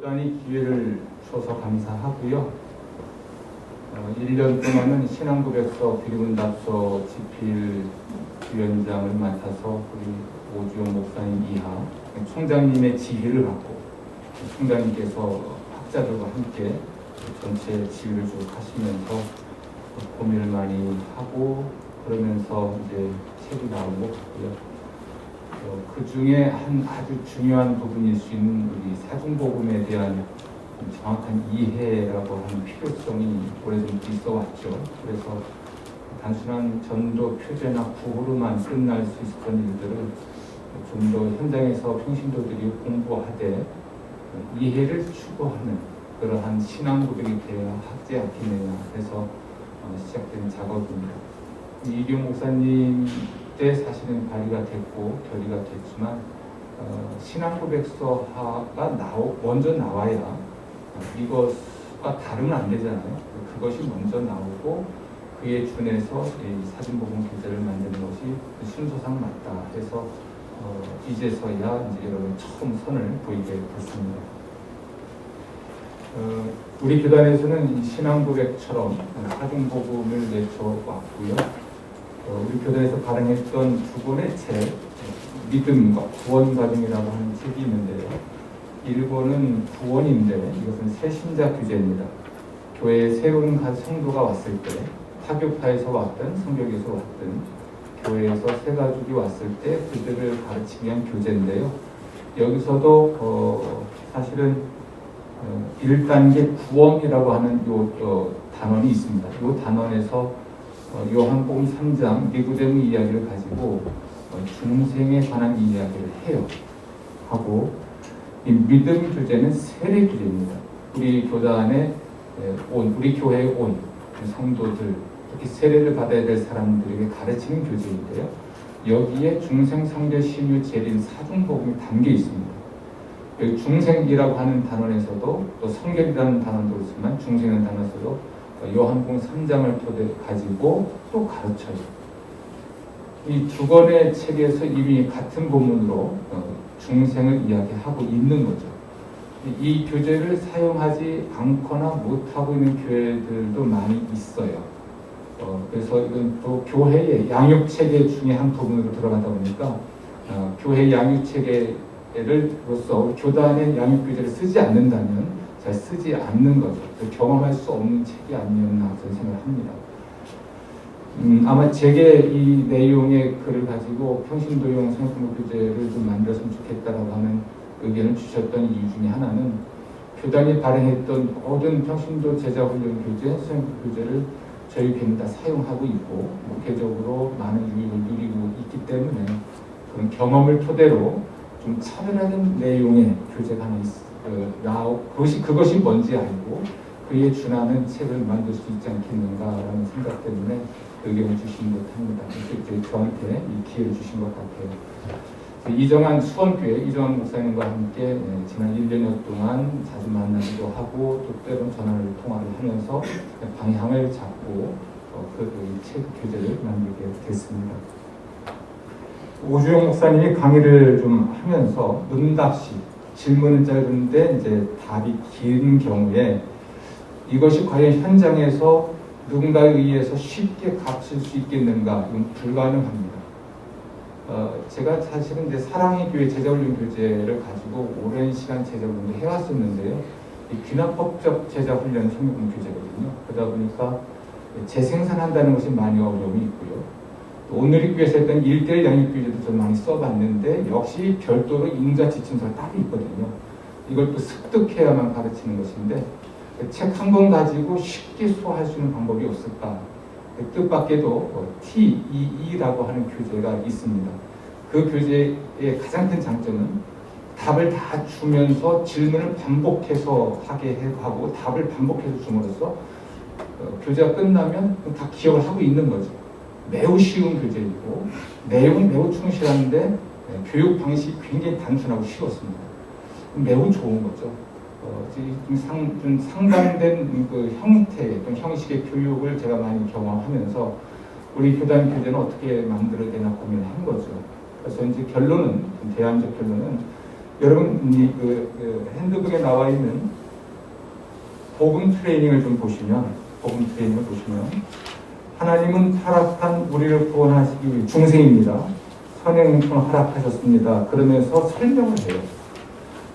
교단이 기회를 줘서 감사하고요. 1년 동안은 신앙고백서 드리문답서 집필 위원장을 맡아서 우리 오주영 목사님 이하 총장님의 지휘를 받고 총장님께서 학자들과 함께 전체 지휘를 쭉 하시면서 고민을 많이 하고 그러면서 이제 책이 나온 것 같고요. 그 중에 한 아주 중요한 부분일 수 있는 우리 사중복음에 대한 정확한 이해라고 하는 필요성이 오래전부터 있어 왔죠. 그래서 단순한 전도 표제나 구호로만 끝날 수 있었던 일들을 좀 더 현장에서 평신도들이 공부하되 이해를 추구하는 그러한 신앙 고백이 되어야 하지 않겠느냐 해서 시작된 작업입니다. 이경 목사님 때 사실은 발의가 됐고 결의가 됐지만 신앙 고백서가 먼저 나와야 이것과 다르면 안 되잖아요. 그것이 먼저 나오고 그에 준해서 사진복음 교재를 만드는 것이 순서상 맞다 해서 이제서야 이제 여러분 처음 선을 보이게 됐습니다. 우리 교단에서는 신앙 고백처럼 사중복음을 내쳐왔고요. 우리 교단에서 발행했던 두 권의 책, 믿음과 구원 과정이라고 하는 책이 있는데요. 1권은 구원인데 이것은 새신자 규제입니다. 교회에 새로운 성도가 왔을 때, 타교파에서 왔든 성경에서 왔든 교회에서 새 가족이 왔을 때 그들을 가르치기 위한 교재인데요. 여기서도 사실은 1단계 구원이라고 하는 요 단원이 있습니다. 요 단원에서 요한복음 3장 니고데모 이야기를 가지고 중생에 관한 이야기를 해요. 하고 이 믿음 교재는 세례 교재입니다. 우리 교단에 우리 교회에 온 성도들, 특히 세례를 받아야 될 사람들에게 가르치는 교재인데요. 여기에 중생, 성결, 신유, 재림, 사중복음이 담겨 있습니다. 여기 중생이라고 하는 단원에서도 또 성결이라는 단원도 있지만 중생이라는 단원에서도 요한복음 3장을 토대 가지고 또 가르쳐요. 이 두 권의 책에서 이미 같은 본문으로 중생을 이야기하고 있는 거죠. 이 교재를 사용하지 않거나 못하고 있는 교회들도 많이 있어요. 그래서 이건 또 교회의 양육체계 중에 한 부분으로 들어가다 보니까 교회 양육체계로서 교단의 양육교재를 쓰지 않는다면 잘 쓰지 않는 거죠. 경험할 수 없는 책이 아니었나 저는 생각을 합니다. 아마 제게 이 내용의 글을 가지고 평신도용 성경공부 교재를 좀 만들었으면 좋겠다라고 하는 의견을 주셨던 이유 중에 하나는 교단이 발행했던 모든 평신도 제자훈련 교재, 성경공부 교재를 저희 교회는 다 사용하고 있고 목회적으로 많은 유익을 누리고 있기 때문에 그런 경험을 토대로 좀 차별화된 내용의 교재가 하나 그것이 뭔지 알고 그에 준하는 책을 만들 수 있지 않겠는가라는 생각 때문에 의견을 주신 것 합니다. 그래서 저한테 이 기회를 주신 것 같아요. 이정한 수원교회 이정한 목사님과 함께 지난 1년 동안 자주 만나기도 하고 또 때론 전화를 통화를 하면서 방향을 잡고 책 교재를 만들게 됐습니다. 오주영 목사님이 강의를 좀 하면서 응답시 질문은 짧은데 이제 답이 긴 경우에 이것이 과연 현장에서 누군가에 의해서 쉽게 갇힐 수 있겠는가? 이건 불가능합니다. 제가 사실은 이제 사랑의 교회 제자훈련 교재를 가지고 오랜 시간 제자훈련을 해왔었는데요. 이 귀납법적 제자훈련 성경 교재거든요. 그러다 보니까 재생산한다는 것이 많이 어려움이 있고요. 또 오늘의 교회에서 했던 1:1 양육 교재도 좀 많이 써봤는데 역시 별도로 인가 지침서가 따로 있거든요. 이걸 또 습득해야만 가르치는 것인데 책 한 권 가지고 쉽게 수호할 수 있는 방법이 없을까? 그 뜻밖에도 TEE라고 하는 교재가 있습니다. 그 교재의 가장 큰 장점은 답을 다 주면서 질문을 반복해서 하게 하고 답을 반복해서 줌으로써 교재가 끝나면 다 기억을 하고 있는 거죠. 매우 쉬운 교재이고 내용은 매우 충실한데 교육 방식이 굉장히 단순하고 쉬웠습니다. 매우 좋은 거죠. 좀 상반된 그 형태, 좀 형식의 교육을 제가 많이 경험하면서 우리 교단 교재는 어떻게 만들어야 되나 고민을 한 거죠. 그래서 이제 결론은, 대안적 결론은 여러분 핸드북에 나와 있는 복음 트레이닝을 보시면 하나님은 타락한 우리를 구원하시기 위해 중생입니다. 선행은총 허락하셨습니다. 그러면서 설명을 해요.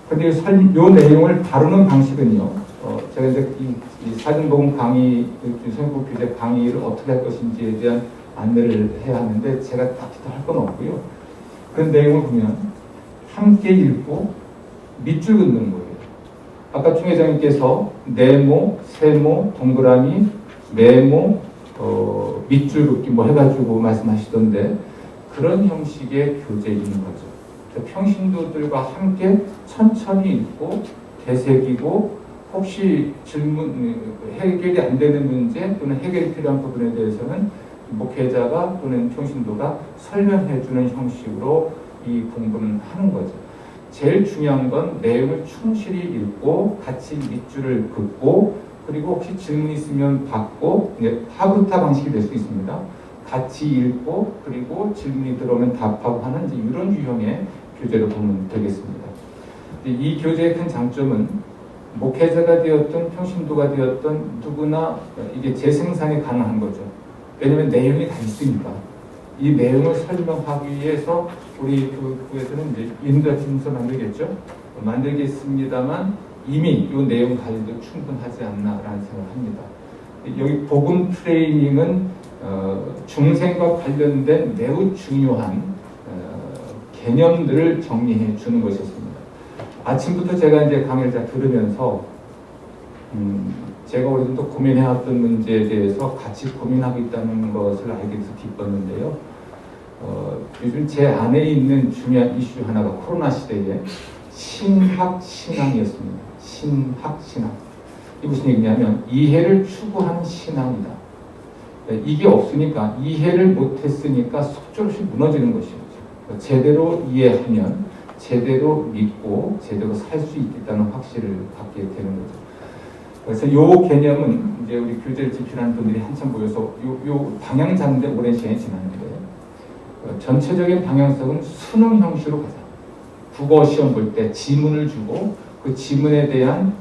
근데 이 내용을 다루는 방식은요. 제가 이제 이 사진복음 강의, 성경 교재 강의를 어떻게 할 것인지에 대한 안내를 해야 하는데 제가 딱히 할 건 없고요. 그 내용을 보면 함께 읽고 밑줄 긋는 거예요. 아까 총 회장님께서 네모, 세모, 동그라미, 메모, 밑줄 긋기 뭐 해가지고 말씀하시던데 그런 형식의 교재인 거죠. 평신도들과 함께 천천히 읽고 되새기고 혹시 해결이 안 되는 문제 또는 해결이 필요한 부분에 대해서는 목회자가 또는 평신도가 설명해 주는 형식으로 이 공부는 하는 거죠. 제일 중요한 건 내용을 충실히 읽고 같이 밑줄을 긋고 그리고 혹시 질문 있으면 받고 하부타 방식이 될 수 있습니다. 같이 읽고 그리고 질문이 들어오면 답하고 하는 이런 유형의 교재로 보면 되겠습니다. 이 교재의 큰 장점은 목회자가 되었던 평신도가 되었던 누구나 이게 재생산이 가능한 거죠. 왜냐하면 내용이 다 있으니까. 이 내용을 설명하기 위해서 우리 교회에서는 이제 인도하면서 만들겠습니다만 이미 이 내용 관리도 충분하지 않나라는 생각을 합니다. 여기 복음 트레이닝은 중생과 관련된 매우 중요한 개념들을 정리해 주는 것이었습니다. 아침부터 제가 이제 강의를 잘 들으면서 제가 오래전부터 고민해왔던 문제에 대해서 같이 고민하고 있다는 것을 알게 돼서 기뻤는데요. 요즘 제 안에 있는 중요한 이슈 하나가 코로나 시대에 신학신앙이었습니다. 신학신앙. 이게 무슨 얘기냐면 이해를 추구하는 신앙이다. 이게 없으니까 이해를 못했으니까 속절없이 무너지는 것이죠. 제대로 이해하면 제대로 믿고 제대로 살 수 있겠다는 확신을 갖게 되는 거죠. 그래서 이 개념은 이제 우리 교재를 집필하는 분들이 한참 모여서 요 방향 잡는데 오랜 시간이 지났는데 전체적인 방향성은 수능 형식으로 가자. 국어 시험 볼 때 지문을 주고 그 지문에 대한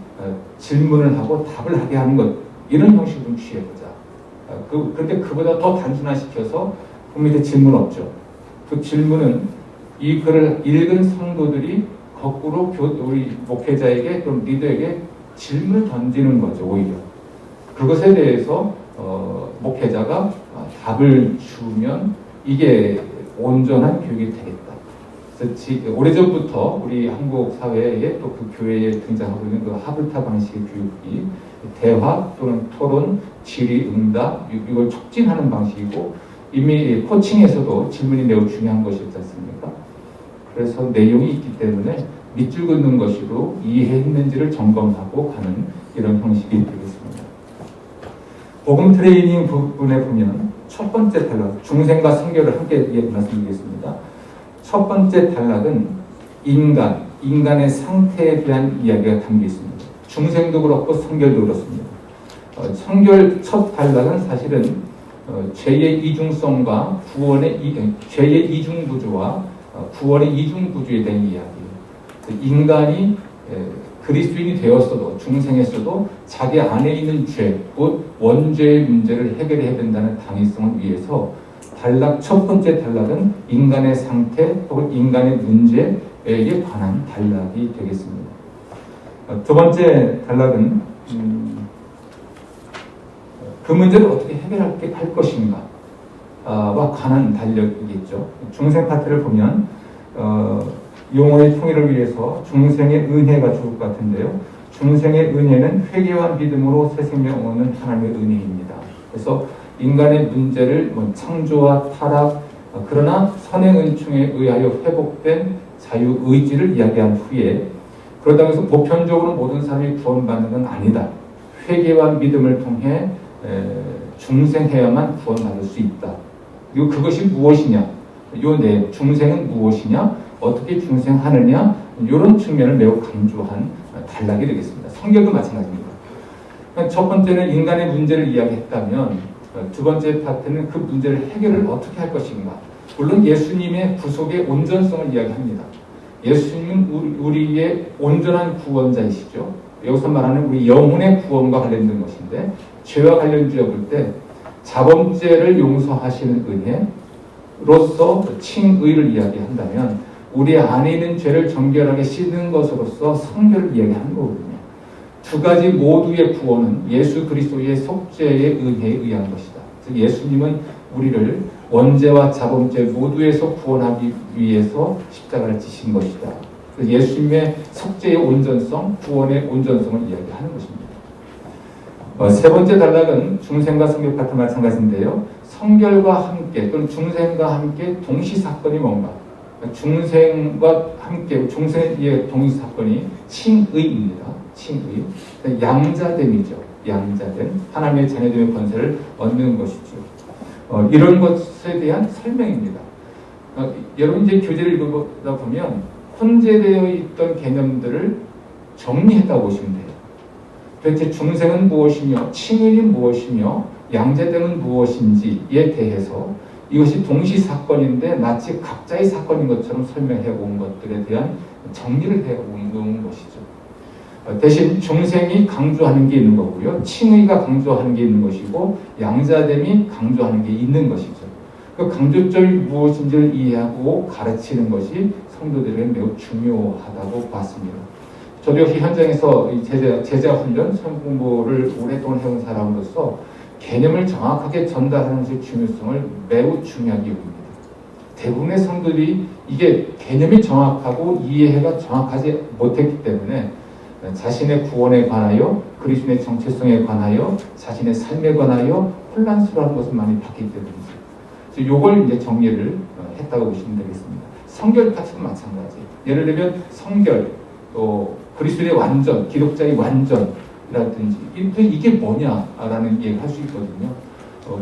질문을 하고 답을 하게 하는 것 이런 형식을 좀 취해보자. 그런데 그보다 더 단순화시켜서 그 밑에 질문 없죠. 그 질문은 이 글을 읽은 성도들이 거꾸로 우리 목회자에게 또는 리더에게 질문을 던지는 거죠. 오히려 그것에 대해서 목회자가 답을 주면 이게 온전한 교육이 되겠다. 그래서 오래전부터 우리 한국 사회에 또 그 교회에 등장하고 있는 그 하브타 방식의 교육이 대화 또는 토론, 질의, 응답 이걸 촉진하는 방식이고 이미 코칭에서도 질문이 매우 중요한 것이었지 않습니까? 그래서 내용이 있기 때문에 밑줄 긋는 것으로 이해했는지를 점검하고 가는 이런 형식이 되겠습니다. 복음 트레이닝 부분에 보면 첫 번째 단락, 중생과 성결을 함께 말씀드리겠습니다. 첫 번째 단락은 인간의 상태에 대한 이야기가 담겨 있습니다. 중생도 그렇고 성결도 그렇습니다. 성결 첫 단락은 사실은 죄의 이중성과 죄의 이중구조와 구원의 이중구조에 대한 이야기예요. 인간이 그리스도인이 되었어도 중생했어도 자기 안에 있는 죄, 곧 원죄의 문제를 해결해야 된다는 당위성을 위해서 단락 첫 번째 단락은 인간의 상태 혹은 인간의 문제에 관한 단락이 되겠습니다. 두 번째 단락은 그 문제를 어떻게 해결할 것인가와 관한 단락이겠죠. 중생 파트를 보면 용어의 통일을 위해서 중생의 은혜가 좋을 것 같은데요. 중생의 은혜는 회개와 믿음으로 새 생명 얻는 하나님의 은혜입니다. 그래서 인간의 문제를 창조와 타락, 그러나 선행 은총에 의하여 회복된 자유의지를 이야기한 후에 그러다고 해서 보편적으로 모든 사람이 구원받는 건 아니다. 회개와 믿음을 통해 중생해야만 구원받을 수 있다. 그리고 그것이 무엇이냐? 중생은 무엇이냐? 어떻게 중생하느냐? 이런 측면을 매우 강조한 단락이 되겠습니다. 성결도 마찬가지입니다. 첫 번째는 인간의 문제를 이야기했다면 두 번째 파트는 그 문제를 해결을 어떻게 할 것인가. 물론 예수님의 구속의 온전성을 이야기합니다. 예수님은 우리의 온전한 구원자이시죠. 여기서 말하는 우리 영혼의 구원과 관련된 것인데, 죄와 관련주어 볼 때 자범죄를 용서하시는 은혜로서 칭의를 이야기한다면, 우리 안에 있는 죄를 정결하게 씻는 것으로서 성결을 이야기하는 거거든요. 두 가지 모두의 구원은 예수 그리스도의 속죄의 은혜에 의한 것이다. 즉 예수님은 우리를 원죄와 자범죄 모두에서 구원하기 위해서 십자가를 지신 것이다. 예수님의 속죄의 온전성, 구원의 온전성을 이야기하는 것입니다. 세 번째 단락은 중생과 성결 파트 마찬가지인데요. 성결과 함께 또는 중생과 함께 동시사건이 뭔가? 중생과 함께 중생의 동시사건이 칭의입니다. 칭의. 양자됨이죠. 양자됨. 하나님의 자녀됨의 권세를 얻는 것이죠. 이런 것에 대한 설명입니다. 여러분 이제 교재를 읽어보다 보면 혼재되어 있던 개념들을 정리했다고 보시면 돼요. 도대체 중생은 무엇이며 칭의는 무엇이며 양자됨은 무엇인지에 대해서 이것이 동시사건인데 마치 각자의 사건인 것처럼 설명해 온 것들에 대한 정리를 해 온 것이죠. 대신 중생이 강조하는 게 있는 거고요. 칭의가 강조하는 게 있는 것이고 양자됨이 강조하는 게 있는 것이죠. 그 강조점이 무엇인지를 이해하고 가르치는 것이 성도들에게 매우 중요하다고 봤습니다. 저도 역시 현장에서 제자 훈련, 성경 공부를 오랫동안 해온 사람으로서 개념을 정확하게 전달하는 것의 중요성을 매우 중요하게 여깁니다. 대부분의 성도들이 이게 개념이 정확하고 이해가 정확하지 못했기 때문에 자신의 구원에 관하여, 그리스도의 정체성에 관하여, 자신의 삶에 관하여 혼란스러운 것을 많이 봤기 때문이죠. 그래서 이걸 이제 정리를 했다고 보시면 되겠습니다. 성결 파트도 마찬가지. 예를 들면 성결, 또 그리스도의 완전, 기독자의 완전이라든지 이게 뭐냐라는 얘기를 할 수 있거든요.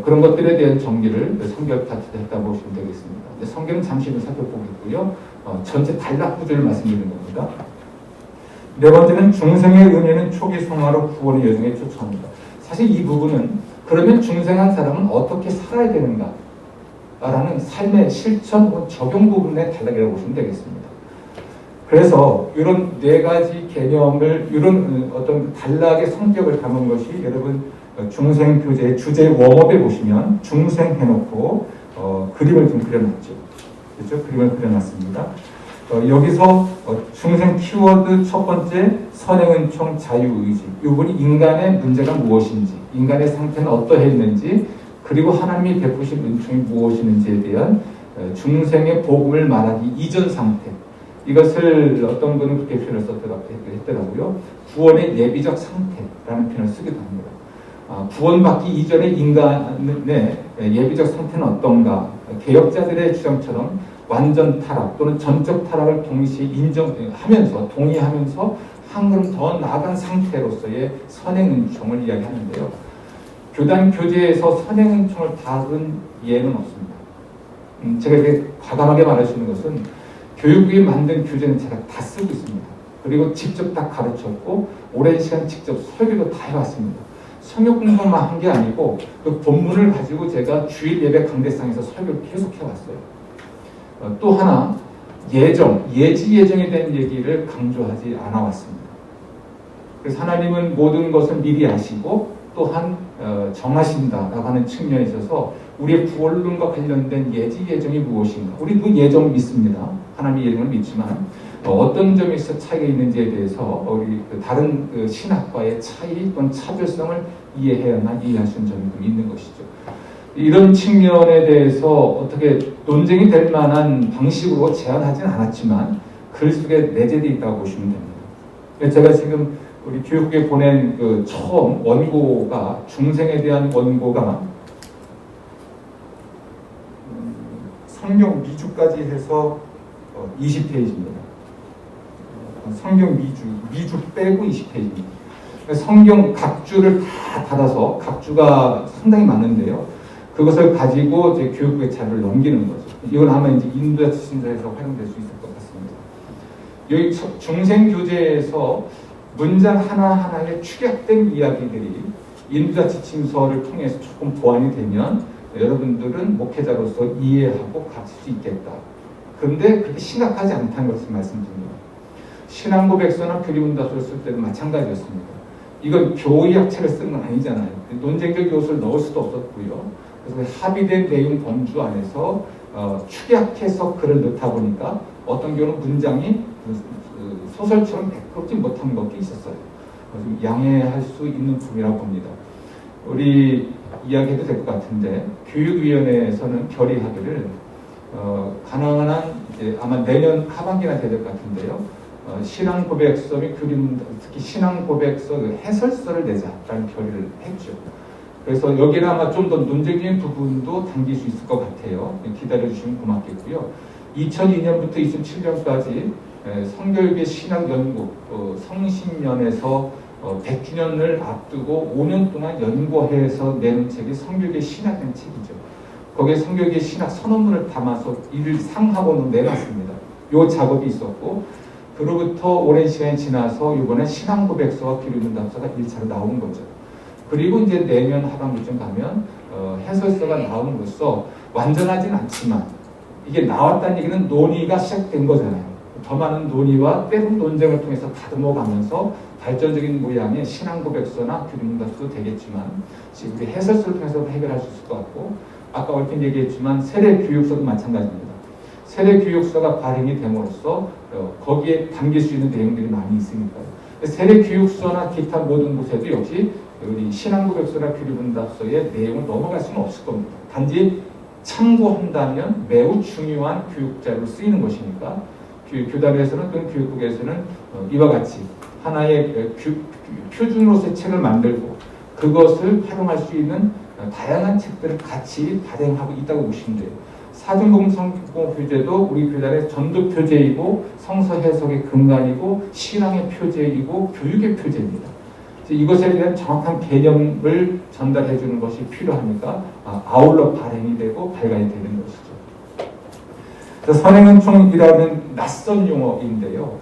그런 것들에 대한 정리를 성결 파트도 했다고 보시면 되겠습니다. 성결은 잠시 좀 살펴보겠고요. 전체 단락 구조를 말씀드리는 겁니다. 네 번째는 중생의 은혜는 초기 성화로 구원의 여정에 초청합니다. 사실 이 부분은 그러면 중생한 사람은 어떻게 살아야 되는가? 라는 삶의 실천 혹은 적용 부분의 단락이라고 보시면 되겠습니다. 그래서 이런 네 가지 개념을, 이런 어떤 단락의 성격을 담은 것이 여러분 중생 교재의 주제 웜업에 보시면 중생 해놓고 그림을 좀 그려놨죠. 그렇죠? 그림을 그려놨습니다. 여기서 중생 키워드 첫 번째 선행은총 자유의지. 이 부분이 인간의 문제가 무엇인지, 인간의 상태는 어떠했는지, 그리고 하나님이 베푸신 은총이 무엇이는지에 대한 중생의 복음을 말하기 이전 상태. 이것을 어떤 분은 그렇게 표현을 했더라고요. 구원의 예비적 상태라는 표현을 쓰기도 합니다. 구원받기 이전의 인간의 예비적 상태는 어떤가? 개혁자들의 주장처럼 완전 타락 또는 전적 타락을 동시에 인정하면서 동의하면서 한 걸음 더 나아간 상태로서의 선행은총을 이야기하는데요. 교단 교재에서 선행은총을 다룬 예는 없습니다. 제가 이렇게 과감하게 말할 수 있는 것은 교육부에 만든 교재는 제가 다 쓰고 있습니다. 그리고 직접 다 가르쳤고 오랜 시간 직접 설교도 다 해왔습니다. 성역 공부만 한 게 아니고 그 본문을 가지고 제가 주일 예배 강대상에서 설교를 계속 해왔어요. 또 하나 예지 예정에 대한 얘기를 강조하지 않아 왔습니다. 그래서 하나님은 모든 것을 미리 아시고 또한 정하신다라고 하는 측면에 있어서 우리의 구원론과 관련된 예지 예정이 무엇인가? 우리도 예정 믿습니다. 하나님의 예정을 믿지만 어떤 점에서 차이가 있는지에 대해서 우리 다른 신학과의 차이 또는 차별성을 이해해야만 이해할 수 있는 점이 좀 있는 것이죠. 이런 측면에 대해서 어떻게 논쟁이 될 만한 방식으로 제안하지는 않았지만 글 속에 내재되어 있다고 보시면 됩니다. 제가 지금 우리 교육부에 보낸 처음 원고가 중생에 대한 원고가 성경 미주까지 해서 20페이지입니다. 성경 미주 빼고 20페이지입니다. 성경 각주를 다 받아서 각주가 상당히 많은데요. 그것을 가지고 이제 교육부에 자료를 넘기는 거죠. 이건 아마 이제 인도자 지침서에서 활용될 수 있을 것 같습니다. 여기 중생 교재에서 문장 하나하나에 축약된 이야기들이 인도자 지침서를 통해서 조금 보완이 되면 여러분들은 목회자로서 이해하고 가르칠 수 있겠다. 그런데 그렇게 심각하지 않다는 것을 말씀드립니다. 신앙고백서나 교리문답서를 쓸 때도 마찬가지였습니다. 이건 교의학책을 쓴 건 아니잖아요. 논쟁적 요소를 넣을 수도 없었고요. 그래서 합의된 내용 범주 안에서 축약해서 글을 넣다 보니까 어떤 경우는 문장이 소설처럼 매끄럽지 못한 것도 있었어요. 양해할 수 있는 부분이라고 봅니다. 우리 이야기해도 될 것 같은데 교육위원회에서는 결의하기를 가능한 한 이제 아마 내년 하반기나 될 것 같은데요. 신앙고백서 및 교리문답, 특히 신앙고백서 해설서를 내자라는 결의를 했죠. 그래서 여기는 아마 좀 더 논쟁적인 부분도 담길 수 있을 것 같아요. 기다려주시면 고맙겠고요. 2002년부터 2007년까지 성결교 신학연구 성신연에서 100주년을 앞두고 5년 동안 연구해서 낸 책이 성결교 신학이라는 책이죠. 거기에 성결교 신학 선언문을 담아서 이를 상하고는 내놨습니다. 이 작업이 있었고 그로부터 오랜 시간이 지나서 이번에 신앙고백서와 교리문답서가 1차로 나온 거죠. 그리고 이제 내년 하반기쯤 가면 해설서가 나옴으로써 완전하진 않지만 이게 나왔다는 얘기는 논의가 시작된 거잖아요. 더 많은 논의와 때론 논쟁을 통해서 다듬어가면서 발전적인 모양의 신앙고백서나 교리문답서도 되겠지만 지금 우리 해설서를 통해서 해결할 수 있을 것 같고 아까 얼핏 얘기했지만 세례교육서도 마찬가지입니다. 세례교육서가 발행이 됨으로써 거기에 담길 수 있는 내용들이 많이 있으니까요. 세례교육서나 기타 모든 곳에도 역시 우리 신앙고백서나 교리문답서의 내용을 넘어갈 수는 없을 겁니다. 단지 참고한다면 매우 중요한 교육자료로 쓰이는 것이니까 교단에서는 또는 교육국에서는 이와 같이 하나의 표준으로서의 책을 만들고 그것을 활용할 수 있는 다양한 책들을 같이 발행하고 있다고 보시면 돼요. 사중복음 성경 표제도 우리 교단의 전도 표제이고 성서 해석의 근간이고 신앙의 표제이고 교육의 표제입니다. 이것에 대한 정확한 개념을 전달해 주는 것이 필요하니까 아울러 발행이 되고 발간이 되는 것이죠. 선행은총이라는 낯선 용어인데요.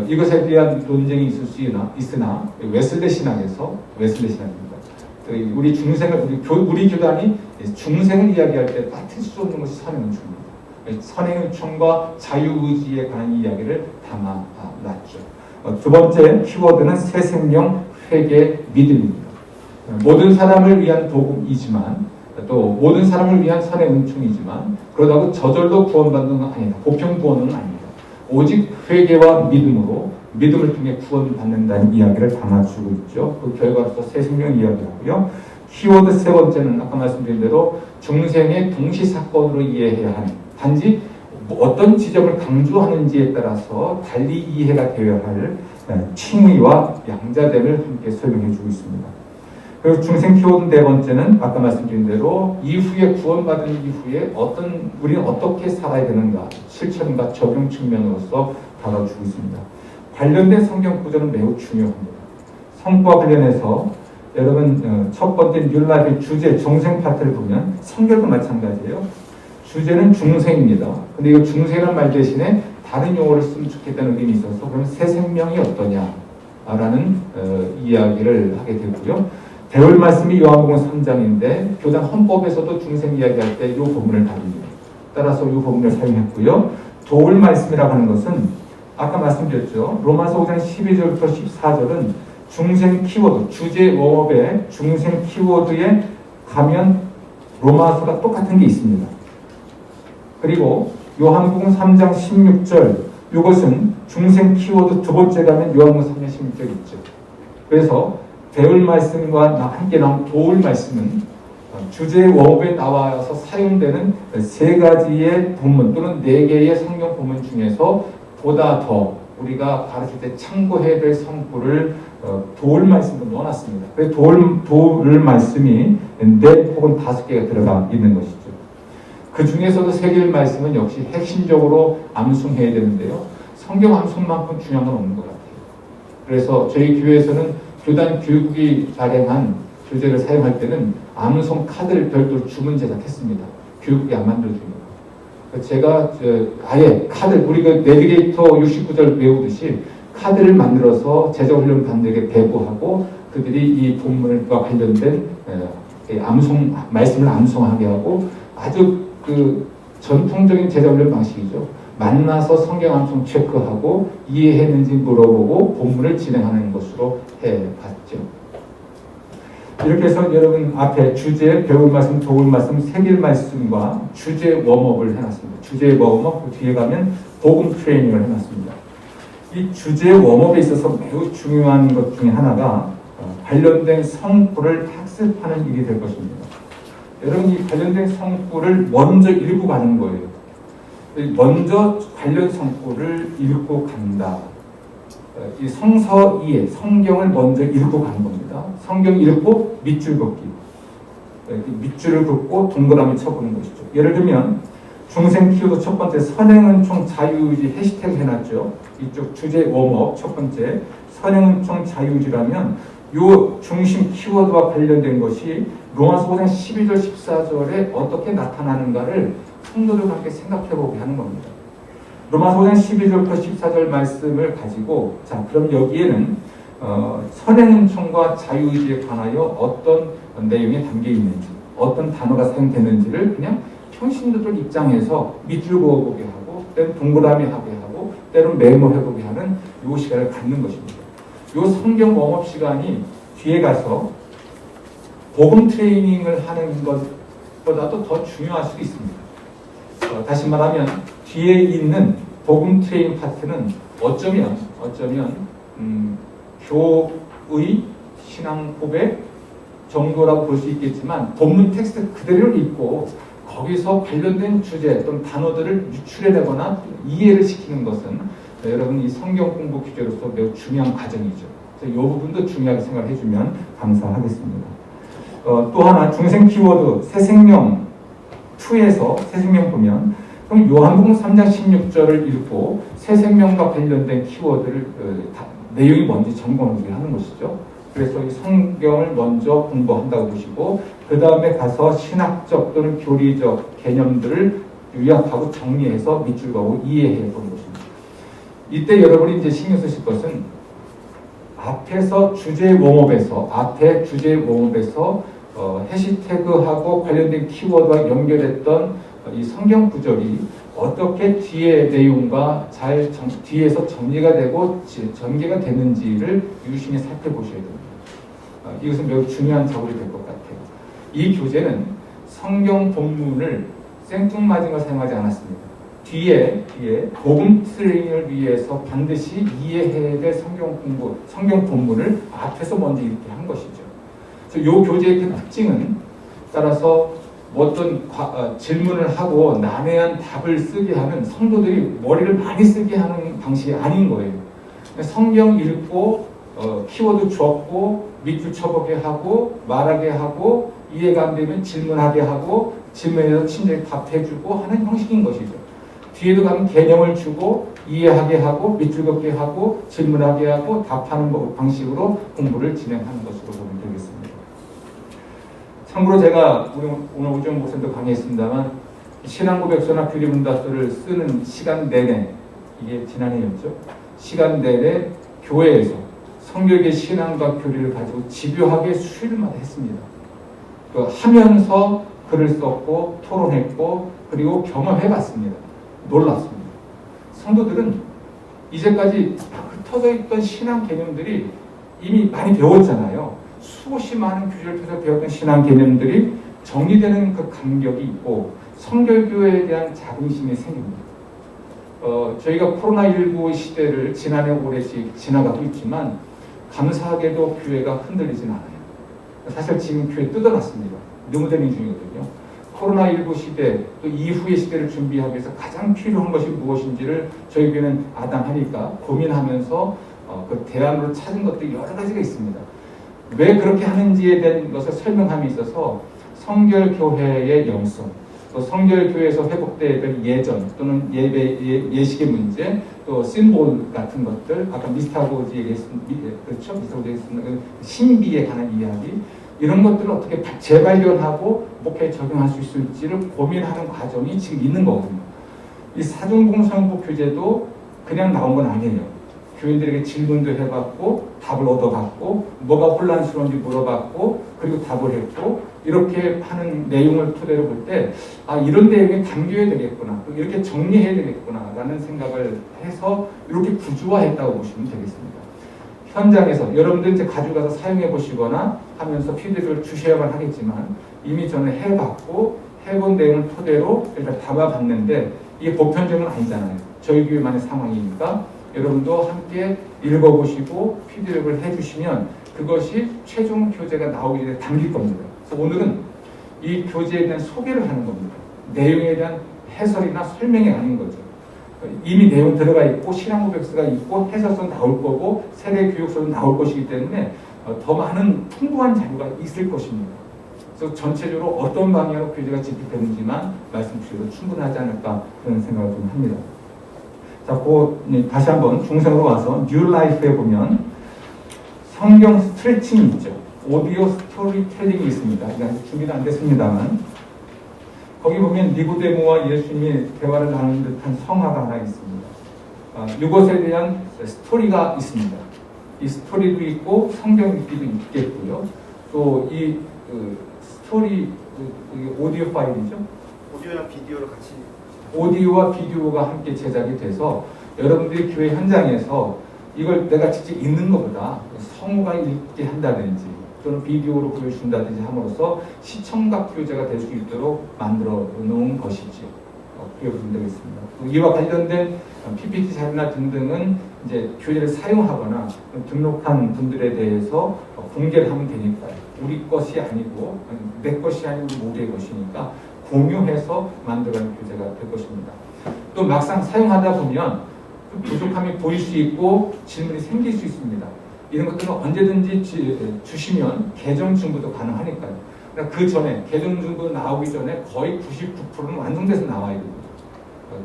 이것에 대한 논쟁이 있을 수 있으나 웨슬레 신학에서 웨슬레 신학입니다. 우리 중생을 우리 교단이 중생을 이야기할 때 빠뜨릴 수 없는 것이 선행은총입니다. 선행은총과 자유의지에 관한 이야기를 담아놨죠. 두 번째 키워드는 새 생명, 회개, 믿음입니다. 모든 사람을 위한 복음이지만 또 모든 사람을 위한 선행은총이지만 그러다고 저절로 구원받는 건 아니다. 보편 구원은 아닙니다. 오직 회개와 믿음으로 믿음을 통해 구원받는다는 이야기를 담아주고 있죠. 그 결과로서 새 생명 이야기하고요. 키워드 세 번째는 아까 말씀드린 대로 중생의 동시사건으로 이해해야 하는 단지 어떤 지점을 강조하는지에 따라서 달리 이해가 되어야 할 칭의와 양자됨을 함께 설명해 주고 있습니다. 그리고 중생 키워드 네 번째는 아까 말씀드린 대로 이후에 구원받은 이후에 우리는 어떻게 살아야 되는가 실천과 적용 측면으로서 다뤄주고 있습니다. 관련된 성경 구절은 매우 중요합니다. 성과 관련해서 여러분 첫 번째 뉴라이프 주제 중생 파트를 보면 성결도 마찬가지예요. 주제는 중생입니다. 근데 이 중생이라는 말 대신에 다른 용어를 쓰면 좋겠다는 의견이 있어서 그럼 새 생명이 어떠냐라는 이야기를 하게 되고요. 배울 말씀이 요한복음 3장인데 교단 헌법에서도 중생 이야기할 때 이 본문을 다룹니다. 따라서 이 본문을 사용했고요. 도울 말씀이라고 하는 것은 아까 말씀드렸죠. 로마서 5장 12절부터 14절은 중생 키워드, 주제 워업의 중생 키워드에 가면 로마서가 똑같은 게 있습니다. 그리고 요한복음 3장 16절 이것은 중생 키워드 두 번째 가면 요한복음 3장 16절 있죠. 그래서 배울 말씀과 함께 나온 도울 말씀은 주제 워업에 나와서 사용되는 세 가지의 본문 또는 네 개의 성경 본문 중에서 보다 더 우리가 가르칠 때 참고해야 될 성구를 도울 말씀으로 넣어놨습니다. 그래서 도울 말씀이 넷 혹은 5개가 들어가 있는 것이죠. 그 중에서도 세 개의 말씀은 역시 핵심적으로 암송해야 되는데요. 성경 암송만큼 중요한 건 없는 것 같아요. 그래서 저희 교회에서는 교단 교육이 발행한 교재를 사용할 때는 암송 카드를 별도로 주문 제작했습니다. 교육이 안 만들어줍니다. 제가 아예 카드, 우리 그 내비게이터 69절 외우듯이 카드를 만들어서 제자훈련 반들에게 배부하고 그들이 이 본문과 관련된 말씀을 암송하게 하고 아주 그 전통적인 제자훈련 방식이죠. 만나서 성경 함성 체크하고 이해했는지 물어보고 본문을 진행하는 것으로 해봤죠. 이렇게 해서 여러분 앞에 주제, 배울 말씀, 도울 말씀, 새길 말씀과 주제 웜업을 해놨습니다. 주제 웜업, 그 뒤에 가면 복음 트레이닝을 해놨습니다. 이 주제 웜업에 있어서 매우 중요한 것 중에 하나가 관련된 성구를 학습하는 일이 될 것입니다. 여러분 이 관련된 성구를 먼저 읽고 가는 거예요. 먼저 관련 성구를 읽고 간다. 이 성서 이해, 성경을 먼저 읽고 가는 겁니다. 성경 읽고 밑줄 긋기. 밑줄을 긋고 동그라미 쳐보는 것이죠. 예를 들면 중생 키워드 첫 번째 선행은총 자유의지 해시태그 해놨죠. 이쪽 주제 웜업 첫 번째 선행은총 자유의지라면 요 중심 키워드와 관련된 것이 로마서 5장 12절 14절에 어떻게 나타나는가를 성도들과 함께 생각해보게 하는 겁니다. 로마서 5장 12절부터 14절 말씀을 가지고 자 그럼 여기에는 선행은총과 자유의지에 관하여 어떤 내용이 담겨 있는지 어떤 단어가 사용되는지를 그냥 평신도들 입장에서 밑줄 그어보게 하고 때로는 동그라미 하게 하고 때로는 메모해보게 하는 요 시간을 갖는 것입니다. 요 성경 웜업 시간이 뒤에 가서 복음 트레이닝을 하는 것보다도 더 중요할 수도 있습니다. 다시 말하면 뒤에 있는 복음 트레이닝 파트는 어쩌면 교의 신앙 고백 정도라고 볼 수 있겠지만 본문 텍스트 그대로 읽고 거기서 관련된 주제 또는 단어들을 유출해내거나 이해를 시키는 것은 여러분 이 성경 공부 규제로서 매우 중요한 과정이죠. 그래서 이 부분도 중요하게 생각해 주면 감사하겠습니다. 또 하나 중생 키워드 새생명 2에서 새생명 보면 그럼 요한복음 3장 16절을 읽고 새생명과 관련된 키워드를 내용이 뭔지 점검을 하는 것이죠. 그래서 이 성경을 먼저 공부한다고 보시고 그 다음에 가서 신학적 또는 교리적 개념들을 요약하고 정리해서 밑줄 그고 이해해 보는 것입니다. 이때 여러분이 이제 신경 쓰실 것은 앞에서 주제 웜업에서 앞에 주제 웜업에서 해시태그하고 관련된 키워드와 연결했던 이 성경 구절이 어떻게 뒤의 내용과 잘 뒤에서 정리가 되고 전개가 되는지를 유심히 살펴보셔야 됩니다. 이것은 매우 중요한 작업이 될 것 같아요. 이 교재는 성경 본문을 생뚱맞은 걸 사용하지 않았습니다. 뒤에 복음 트레이닝을 위해서 반드시 이해해야 될 성경 본문을 앞에서 먼저 읽게 한 것이죠. 그래서 이 교재의 그 특징은 따라서 어떤 질문을 하고 난해한 답을 쓰게 하는 성도들이 머리를 많이 쓰게 하는 방식이 아닌 거예요. 성경 읽고 키워드 적고 밑줄 쳐보게 하고 말하게 하고 이해가 안 되면 질문하게 하고 질문에서 친절히 답해주고 하는 형식인 것이죠. 뒤에도 가면 개념을 주고 이해하게 하고 밑줄 긋게 하고 질문하게 하고 답하는 방식으로 공부를 진행하는 것으로 보면 되겠습니다. 참고로 제가 오늘 오전 목사님도 강의했습니다만 신앙고백서나 규리문답서를 쓰는 시간 내내 이게 지난해였죠. 시간 내내 교회에서 성경의 신앙과 교리를 가지고 집요하게 수일마다 했습니다. 하면서 글을 썼고 토론했고 그리고 경험해봤습니다. 놀랐습니다. 성도들은 이제까지 흩어져 있던 신앙 개념들이 이미 많이 배웠잖아요. 수없이 많은 규제를 통해서 배웠던 신앙 개념들이 정리되는 그 감격이 있고 성결교회에 대한 자긍심이 생깁니다. 저희가 코로나19 시대를 지난해 올해씩 지나가고 있지만 감사하게도 교회가 흔들리진 않아요. 사실 지금 교회 뜯어놨습니다. 너무되는 중이거든요. 코로나19 시대 또 이후의 시대를 준비하기 위해서 가장 필요한 것이 무엇인지를 저희 교회는 아담하니까 고민하면서 그 대안으로 찾은 것들이 여러 가지가 있습니다. 왜 그렇게 하는지에 대한 것을 설명함에 있어서 성결교회의 영성, 또 성결교회에서 회복되던 예전 또는 예식의 문제, 또 심볼 같은 것들, 아까 미스터고지 얘기했습니다. 그렇죠? 미스터고지 얘기했습니다. 신비에 관한 이야기, 이런 것들을 어떻게 재발견하고 목회에 적용할 수 있을지를 고민하는 과정이 지금 있는 거거든요. 이 사중공성부 교재도 그냥 나온 건 아니에요. 교인들에게 질문도 해봤고 답을 얻어갔고 뭐가 혼란스러운지 물어봤고 그리고 답을 했고 이렇게 하는 내용을 토대로 볼 때 이런 내용이 담겨야 되겠구나 이렇게 정리해야 되겠구나 라는 생각을 해서 이렇게 구조화했다고 보시면 되겠습니다. 현장에서 여러분들 이제 가져가서 사용해 보시거나 하면서 피드백을 주셔야만 하겠지만 이미 저는 해봤고 해본 내용을 토대로 일단 담아봤는데 이게 보편적은 아니잖아요. 저희 교회만의 상황이니까 여러분도 함께 읽어보시고 피드백을 해주시면 그것이 최종 교재가 나오기 전에 담길 겁니다. 그래서 오늘은 이 교재에 대한 소개를 하는 겁니다. 내용에 대한 해설이나 설명이 아닌 거죠. 이미 내용 들어가 있고 신앙고백서가 있고 해설서 나올 거고 세례교육서도 나올 것이기 때문에 더 많은 풍부한 자료가 있을 것입니다. 그래서 전체적으로 어떤 방향으로 교재가 집필되는지만 말씀 주셔도 충분하지 않을까 그런 생각을 좀 합니다. 자, 다시 한번 중생으로 와서 뉴 라이프에 보면 성경 스트레칭이 있죠. 오디오 스토리텔링이 있습니다. 아직 준비는 안 됐습니다만 거기 보면 니고데모와 예수님이 대화를 나누는 듯한 성화가 하나 있습니다. 이것에 대한 스토리가 있습니다. 이 스토리도 있고 성경 읽기도 있겠고요. 또 이 스토리 오디오 파일이죠. 오디오랑 비디오를 같이 오디오와 비디오가 함께 제작이 돼서 여러분들이 교회 현장에서 이걸 내가 직접 읽는 것보다 성우가 읽게 한다든지 또는 비디오로 보여준다든지 함으로써 시청각 교재가 될 수 있도록 만들어 놓은 것이죠. 그렇게 보시면 되겠습니다. 이와 관련된 PPT 자료나 등등은 이제 교재를 사용하거나 등록한 분들에 대해서 공개를 하면 되니까요. 우리 것이 아니고 내 것이 아니고 모두의 것이니까 공유해서 만들어가는 교재가 될 것입니다. 또 막상 사용하다 보면 부족함이 보일 수 있고 질문이 생길 수 있습니다. 이런 것들은 언제든지 주시면 계정 중부도 가능하니까요. 그러니까 그 전에 계정 중부 나오기 전에 거의 99%는 완성돼서 나와야 됩니다.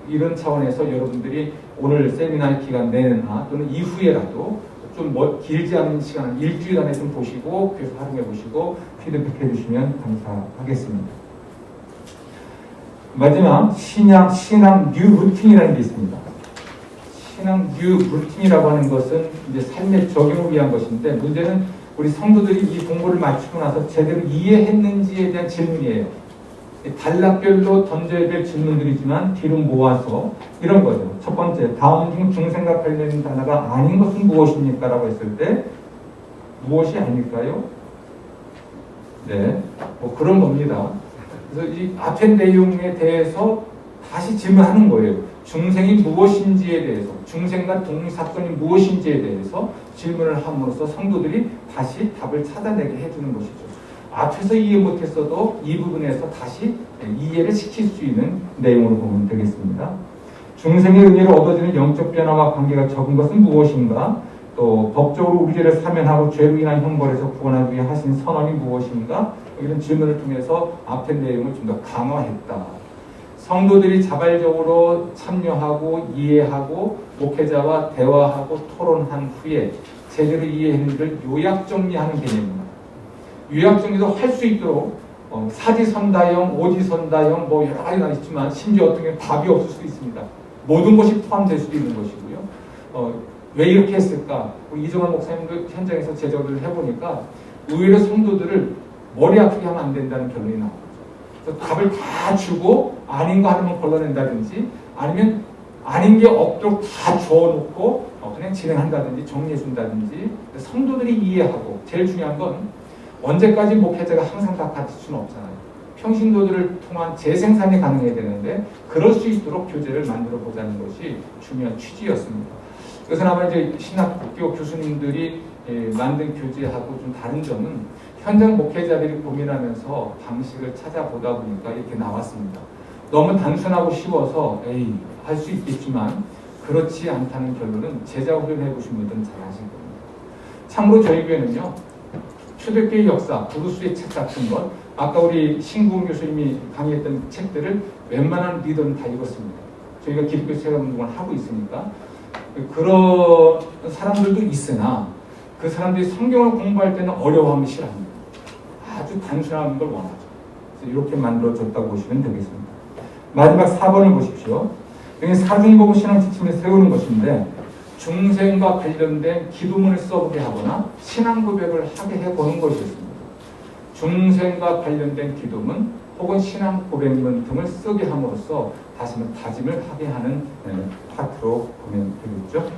이런 차원에서 여러분들이 오늘 세미나 기간 내나 또는 이후에라도 좀 길지 않은 시간, 일주일 안에 좀 보시고 그래서 활용해 보시고 피드백해 주시면 감사하겠습니다. 마지막 신앙 뉴 루틴이라는 게 있습니다. 신앙 뉴 루틴이라고 하는 것은 이제 삶의 적용을 위한 것인데 문제는 우리 성도들이 이 공부를 마치고 나서 제대로 이해했는지에 대한 질문이에요. 단락별로 던져야 될 질문들이지만 뒤로 모아서 이런 거죠. 첫 번째, 다음 중 중생과 관련된 단어가 아닌 것은 무엇입니까? 라고 했을 때 무엇이 아닐까요? 네, 뭐 그런 겁니다. 그래서 이 앞에 내용에 대해서 다시 질문하는 거예요. 중생이 무엇인지에 대해서, 중생과 동사건이 무엇인지에 대해서 질문을 함으로써 성도들이 다시 답을 찾아내게 해주는 것이죠. 앞에서 이해 못했어도 이 부분에서 다시 이해를 시킬 수 있는 내용으로 보면 되겠습니다. 중생의 은혜로 얻어지는 영적 변화와 관계가 적은 것은 무엇인가? 또 법적으로 우리 죄를 사면하고 죄로 인한 형벌에서 구원하기 위해 하신 선언이 무엇인가? 이런 질문을 통해서 앞에 내용을 좀 더 강화했다. 성도들이 자발적으로 참여하고 이해하고 목회자와 대화하고 토론한 후에 제대로 이해했는지를 요약 정리하는 개념입니다. 요약 정리도 할 수 있도록 사지선다형, 오지선다형 뭐 여러 가지가 있지만 심지어 어떤 경우는 답이 없을 수도 있습니다. 모든 것이 포함될 수도 있는 것이고요. 왜 이렇게 했을까? 우리 이종환 목사님도 현장에서 제작을 해보니까 의외로 성도들을 머리 아프게 하면 안 된다는 결론이 나오죠. 그래서 답을 다 주고 아닌 거 하나만 걸러낸다든지 아니면 아닌 게 없도록 다 주어놓고 그냥 진행한다든지 정리해준다든지 성도들이 이해하고 제일 중요한 건 언제까지 목회자가 항상 다 가르칠 수는 없잖아요. 평신도들을 통한 재생산이 가능해야 되는데 그럴 수 있도록 교재를 만들어 보자는 것이 중요한 취지였습니다. 그래서 아마 이제 신학교 교수님들이 만든 교재하고 좀 다른 점은 현장 목회자들이 고민하면서 방식을 찾아보다 보니까 이렇게 나왔습니다. 너무 단순하고 쉬워서 할 수 있겠지만 그렇지 않다는 결론은 제자 훈련해 보신 분들은 잘 아실 겁니다. 참고로 저희 교회는요. 초대교회 역사, 브루스의 책 같은 것, 아까 우리 신구은 교수님이 강의했던 책들을 웬만한 리더는 다 읽었습니다. 저희가 기독교 체험 운동을 하고 있으니까 그런 사람들도 있으나 그 사람들이 성경을 공부할 때는 어려워하면 싫어합니다. 아주 단순한 걸 원하죠. 그래서 이렇게 만들어졌다고 보시면 되겠습니다. 마지막 4번을 보십시오. 여기 사중보고 신앙 지침을 세우는 것인데 중생과 관련된 기도문을 써보게 하거나 신앙 고백을 하게 해보는 것이었습니다. 중생과 관련된 기도문 혹은 신앙 고백문 등을 쓰게 함으로써 다시 한번 다짐을 하게 하는 파트로 보면 되겠죠.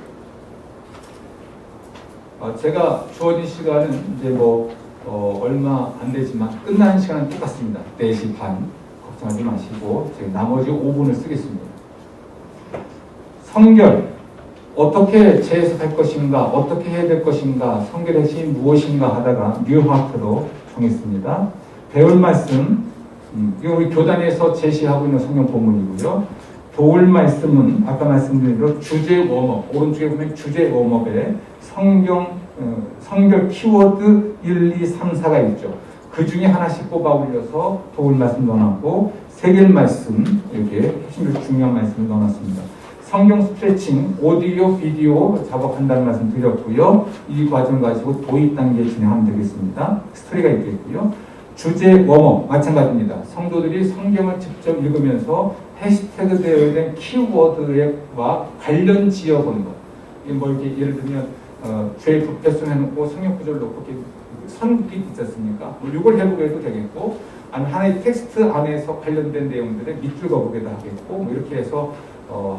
제가 주어진 시간은 이제 얼마 안 되지만 끝나는 시간은 똑같습니다. 4시 반. 걱정하지 마시고 제가 나머지 5분을 쓰겠습니다. 성결. 어떻게 재해석할 것인가, 어떻게 해야 될 것인가, 성결의 핵심이 무엇인가 하다가 뉴하트로 정했습니다. 배울 말씀, 이거 우리 교단에서 제시하고 있는 성경 본문이고요. 도울 말씀은 아까 말씀드린 대로 주제 웜업, 오른쪽에 보면 주제 웜업에 성결 키워드 1, 2, 3, 4가 있죠. 그 중에 하나씩 뽑아 올려서 도울 말씀 넣어놨고 세겔 말씀, 이렇게 핵심적으로 중요한 말씀을 넣어놨습니다. 성경 스트레칭, 오디오, 비디오 작업한다는 말씀 드렸고요. 이 과정 가지고 도입 단계 진행하면 되겠습니다. 스토리가 있겠고요. 주제 웜업 마찬가지입니다. 성도들이 성경을 직접 읽으면서 해시태그 되어 있는 키워드와 관련 지어보는 것. 이렇게 예를 들면 죄 부패성 해놓고 성경 구절을 놓고 이렇게 선긋기 있지 않습니까? 이걸 해보게 해도 되겠고, 아니면 하나의 텍스트 안에서 관련된 내용들을 밑줄 그어보기도 하겠고, 이렇게 해서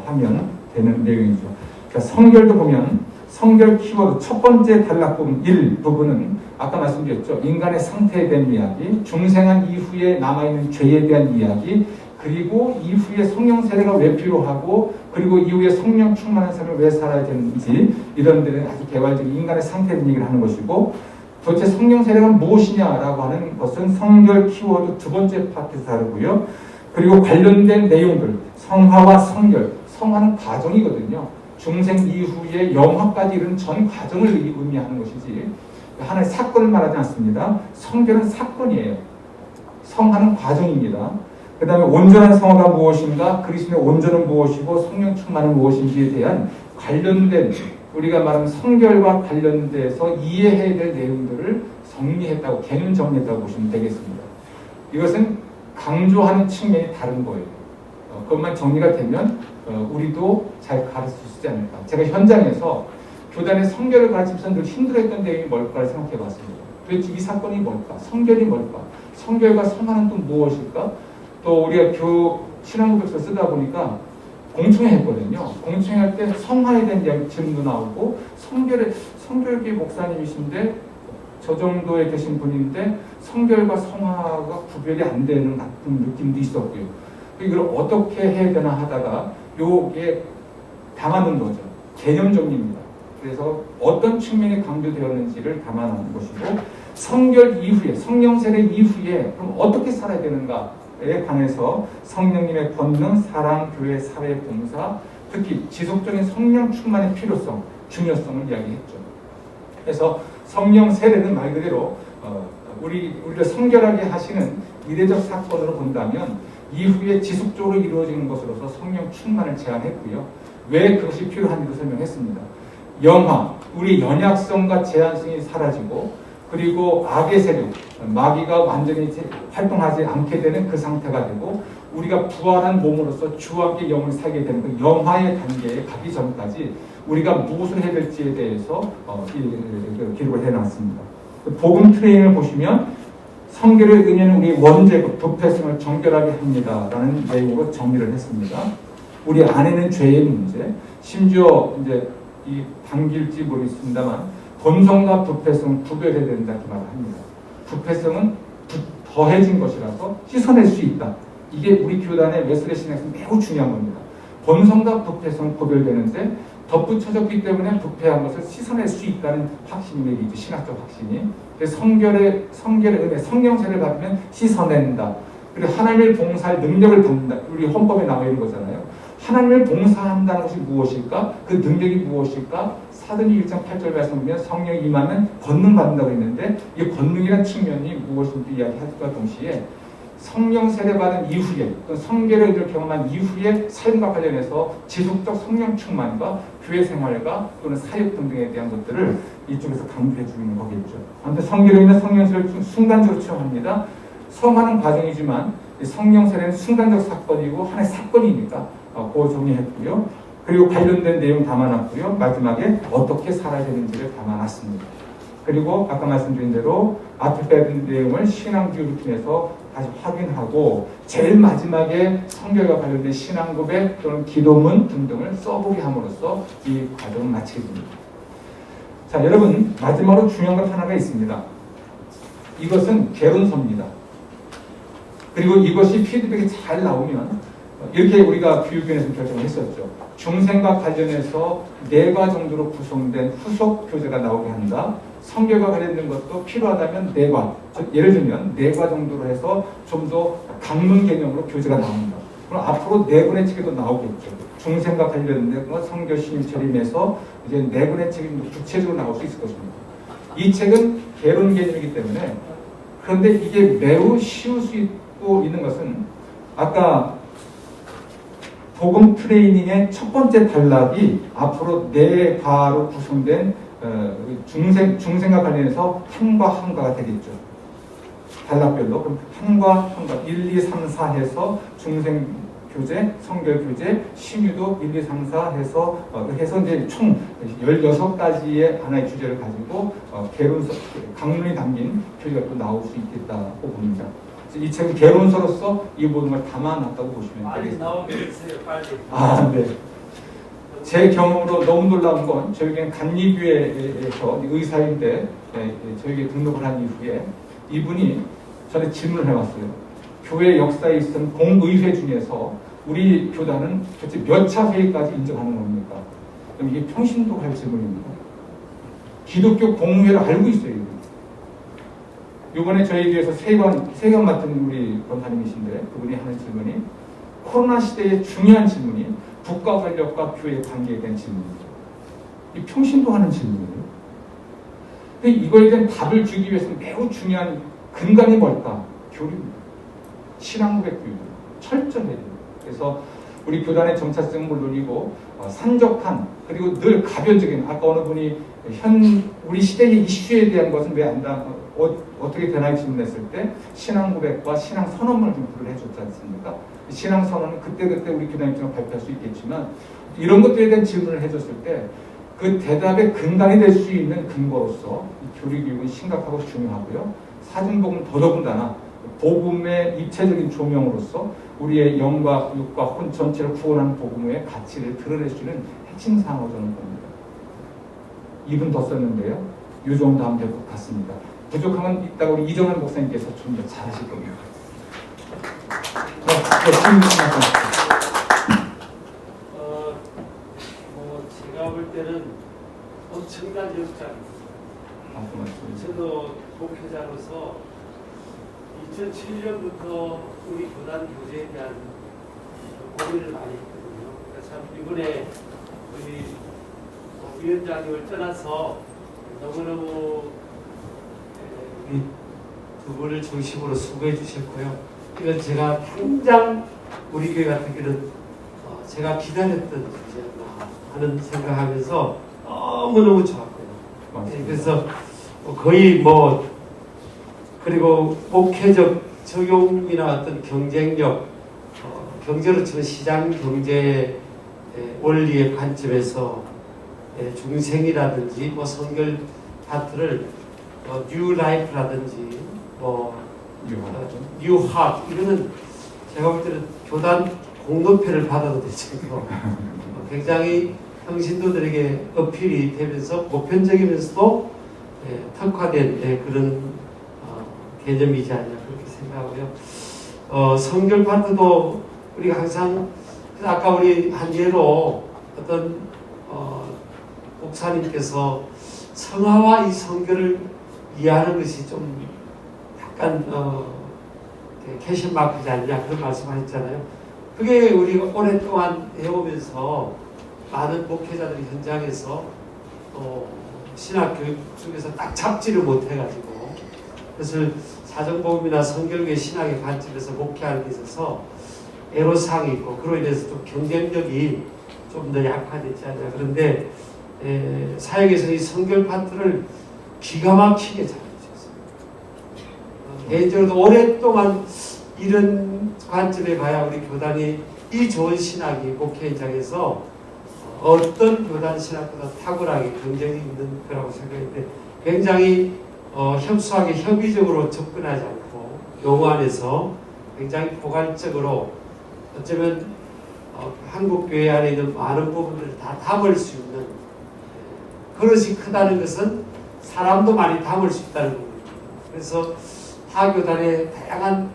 하면 되는 내용이죠. 그러니까 성결도 보면 성결 키워드 첫 번째 단락 부분 1 부분은 아까 말씀드렸죠. 인간의 상태에 대한 이야기, 중생한 이후에 남아있는 죄에 대한 이야기, 그리고 이후에 성령 세례가 왜 필요하고, 그리고 이후에 성령 충만한 삶을 왜 살아야 되는지, 이런 데는 아주 개괄적인 인간의 상태에 대한 얘기를 하는 것이고, 도대체 성령 세례가 무엇이냐라고 하는 것은 성결 키워드 두 번째 파트에서 다루고요. 그리고 관련된 내용들, 성화와 성결, 성화는 과정이거든요. 중생 이후에 영화까지 이르는 전 과정을 의미하는 것이지 하나의 사건을 말하지 않습니다. 성결은 사건이에요. 성화는 과정입니다. 그 다음에 온전한 성화가 무엇인가, 그리스도의 온전은 무엇이고 성령 충만은 무엇인지에 대한 관련된, 우리가 말하는 성결과 관련돼서 이해해야 될 내용들을 정리했다고, 개념 정리했다고 보시면 되겠습니다. 이것은 강조하는 측면이 다른 거예요. 그것만 정리가 되면 우리도 잘 가르칠 수 있지 않을까. 제가 현장에서 교단의 성결을 가르치면서 늘 힘들어했던 내용이 뭘까를 생각해 봤습니다. 도대체 이 사건이 뭘까? 성결이 뭘까? 성결과 성화는 또 무엇일까? 또 우리가 신앙고백서 쓰다 보니까 공청회 했거든요. 공청회 할 때 성화에 대한 질문도 나오고, 성결기 목사님이신데 저 정도에 계신 분인데 성결과 성화가 구별이 안 되는 같은 느낌도 있었고요. 이걸 어떻게 해야 되나 하다가 요게 담아놓은 거죠. 개념 정리입니다. 그래서 어떤 측면이 강조되었는지를 담아놓은 것이고, 성결 이후에, 성령 세례 이후에 그럼 어떻게 살아야 되는가에 관해서 성령님의 권능, 사랑, 교회, 사회, 봉사, 특히 지속적인 성령 충만의 필요성, 중요성을 이야기했죠. 그래서 성령 세례는 말 그대로 우리를 성결하게 하시는 이례적 사건으로 본다면 이후에 지속적으로 이루어지는 것으로서 성령 충만을 제안했고요. 왜 그것이 필요한지도 설명했습니다. 영화, 우리 연약성과 제한성이 사라지고, 그리고 악의 세력, 마귀가 완전히 활동하지 않게 되는 그 상태가 되고, 우리가 부활한 몸으로서 주와 함께 영을 살게 되는 그 영화의 단계에 가기 전까지 우리가 무엇을 해야 될지에 대해서 기록을 해놨습니다. 복음 트레이닝을 보시면 성결의 의미는 우리 원죄고 부패성을 정결하게 합니다라는 내용으로 정리를 했습니다. 우리 안에는 죄의 문제, 심지어 이제 이 당길지 모르겠습니다만 본성과 부패성을 구별해야 된다 그 말을 합니다. 부패성은 더해진 것이라서 씻어낼 수 있다. 이게 우리 교단의 웨슬리 신학에서 매우 중요한 겁니다. 본성과 부패성은 구별되는데 덧붙여졌기 때문에 부패한 것을 씻어낼 수 있다는 확신이 있죠. 신학적 확신이. 그래서 성결의 은혜, 성령세를 받으면 씻어낸다. 그리고 하나님을 봉사할 능력을 받는다. 우리 헌법에 나와 있는 거잖아요. 하나님을 봉사한다는 것이 무엇일까? 그 능력이 무엇일까? 사도행전 1장 8절 말씀 보면 성령이 임하면 권능 받는다고 했는데 이 권능이라는 측면이 무엇인지 이야기할과 동시에 성령 세례받은 이후에 또 성결의 의를 경험한 이후에 삶과 관련해서 지속적 성령 충만과 교회 생활과 또는 사역 등등에 대한 것들을 이쪽에서 강조해 주는 거겠죠. 아무튼 성결에 있는 성령 세례를 순간적으로 체험합니다. 성하는 과정이지만 성령 세례는 순간적 사건이고 하나의 사건이니까 그 정리했고요. 그리고 관련된 내용 담아놨고요. 마지막에 어떻게 살아야 되는지를 담아놨습니다. 그리고 아까 말씀드린 대로 앞에 빼둔 내용을 신앙교 루틴에서 다시 확인하고 제일 마지막에 성경과 관련된 신앙 고백 또는 기도문 등등을 써보게 함으로써 이 과정을 마치게 됩니다. 자, 여러분 마지막으로 중요한 것 하나가 있습니다. 이것은 개론서입니다. 그리고 이것이 피드백이 잘 나오면 이렇게 우리가 교육위원회에서 결정을 했었죠. 중생과 관련해서 4과 정도로 구성된 후속 교재가 나오게 한다. 성경과 관련된 것도 필요하다면 4과, 예를 들면 4과 정도로 해서 좀 더 강론 개념으로 교재가 나온다. 그럼 앞으로 4권의 책이 더 나오겠죠. 중생과 관련된 것, 성교 신임 체림에서 이제 4권의 책이 구체적으로 나올 수 있을 것입니다. 이 책은 개론 개념이기 때문에, 그런데 이게 매우 쉬울 수 있는 것은 아까 복음 트레이닝의 첫 번째 단락이 앞으로 4과로 구성된 중생과 관련해서 한과 한과가 되겠죠. 단락별로. 그럼 한과 1, 2, 3, 4 해서 중생 교재, 성결 교재, 신유도 1, 2, 3, 4 해서 이제 총 16가지의 하나의 주제를 가지고 개론서, 강론이 담긴 교재가 또 나올 수 있겠다고 봅니다. 이 책은 개론서로서 이 모든 걸 담아놨다고 보시면 되겠습니다. 나오게 해주세요, 빨리. 아, 네. 제 경험으로 너무 놀라운 건 저에게는 간리교회에서 의사인데 저에게 등록을 한 이후에 이분이 저한테 질문을 해왔어요. 교회 역사에 있었던 공의회 중에서 우리 교단은 도대체 몇 차 회의까지 인정하는 겁니까? 그럼 이게 평신도 할 질문입니다. 기독교 공의회를 알고 있어요. 이번에 저희 교회에서 세관 맡은 우리 권사님이신데 그분이 하는 질문이 코로나 시대의 중요한 질문이 국가 권력과 교회의 관계에 대한 질문이죠. 이 평신도 하는 질문이에요. 근데 이거에 대한 답을 주기 위해서 매우 중요한 근간이 뭘까? 교류입니다. 신앙고백 교류. 철저해야 돼요. 그래서 우리 교단의 정체성은 물론이고 산적한 그리고 늘 가변적인 아까 어느 분이 우리 시대의 이슈에 대한 것은 왜 어떻게 되나요? 질문했을 때 신앙고백과 신앙선언문을 좀 구를 해줬지 않습니까? 신앙선언은 그때그때 우리 교단 입장을 발표할 수 있겠지만 이런 것들에 대한 질문을 해줬을 때 그 대답의 근간이 될 수 있는 근거로서 이 교리교육은 심각하고 중요하고요. 사진복음 더더군다나 복음의 입체적인 조명으로서 우리의 영과 육과 혼 전체를 구원하는 복음의 가치를 드러낼 수 있는 핵심 사항으로 저는 봅니다. 2분 더 썼는데요. 이 정도 하면 될 것 같습니다. 부족한 건 있다고 우리 이정환 목사님께서 좀 더 잘하실 겁니다. 제가 볼 때는 엄청난 역사입니다. 저도 목회자로서 2007년부터 우리 교단 교제에 대한 고민을 많이 했거든요. 그래서 참 이번에 우리 위원장님을 떠나서 너무너무 우리 두 분을 중심으로 수고해 주셨고요. 이건 제가 당장 우리 교회 같은 경우는 제가 기다렸던 주제였나 하는 생각하면서 너무너무 좋았고요. 그래서 거의 그리고 목회적 적용이나 어떤 경쟁력, 경제로 치면 시장 경제 원리의 관점에서 중생이라든지 성결 파트를 뉴 라이프라든지 뉴 하트 이거는 제가 볼 때는 교단 공로패를 받아도 되죠. 굉장히 평신도들에게 어필이 되면서 보편적이면서도 특화된 그런 개념이지 않냐 그렇게 생각하고요. 성결 파트도 우리가 항상 아까 우리 한 예로 어떤 목사님께서 성화와 이 성결을 이해하는 것이 좀 약간 캐션 마크지 않냐 그런 말씀하셨잖아요. 그게 우리가 오랫동안 해오면서 많은 목회자들이 현장에서 신학 교육 중에서 딱 잡지를 못해가지고 그것을 사정복음이나 성결교회 신학의 관점에서 목회하는 데 있어서 애로사항이 있고 그로 인해서 좀 경쟁력이 좀 더 약화되지 않냐. 그런데 사역에서 이 성결 파트를 기가 막히게 잘해주셨어요. 개인적으로 오랫동안 이런 관점에 봐야 우리 교단이 이 좋은 신학이 목회 현장에서 어떤 교단 신학보다 탁월하게 경쟁이 있는 거라고 생각했는데 굉장히 협소하게 협의적으로 접근하지 않고 용어 안에서 굉장히 포괄적으로 어쩌면 한국 교회 안에 있는 많은 부분들을 다 담을 수 있는 그릇이 크다는 것은 사람도 많이 담을 수 있다는 겁니다. 그래서 타 교단의 다양한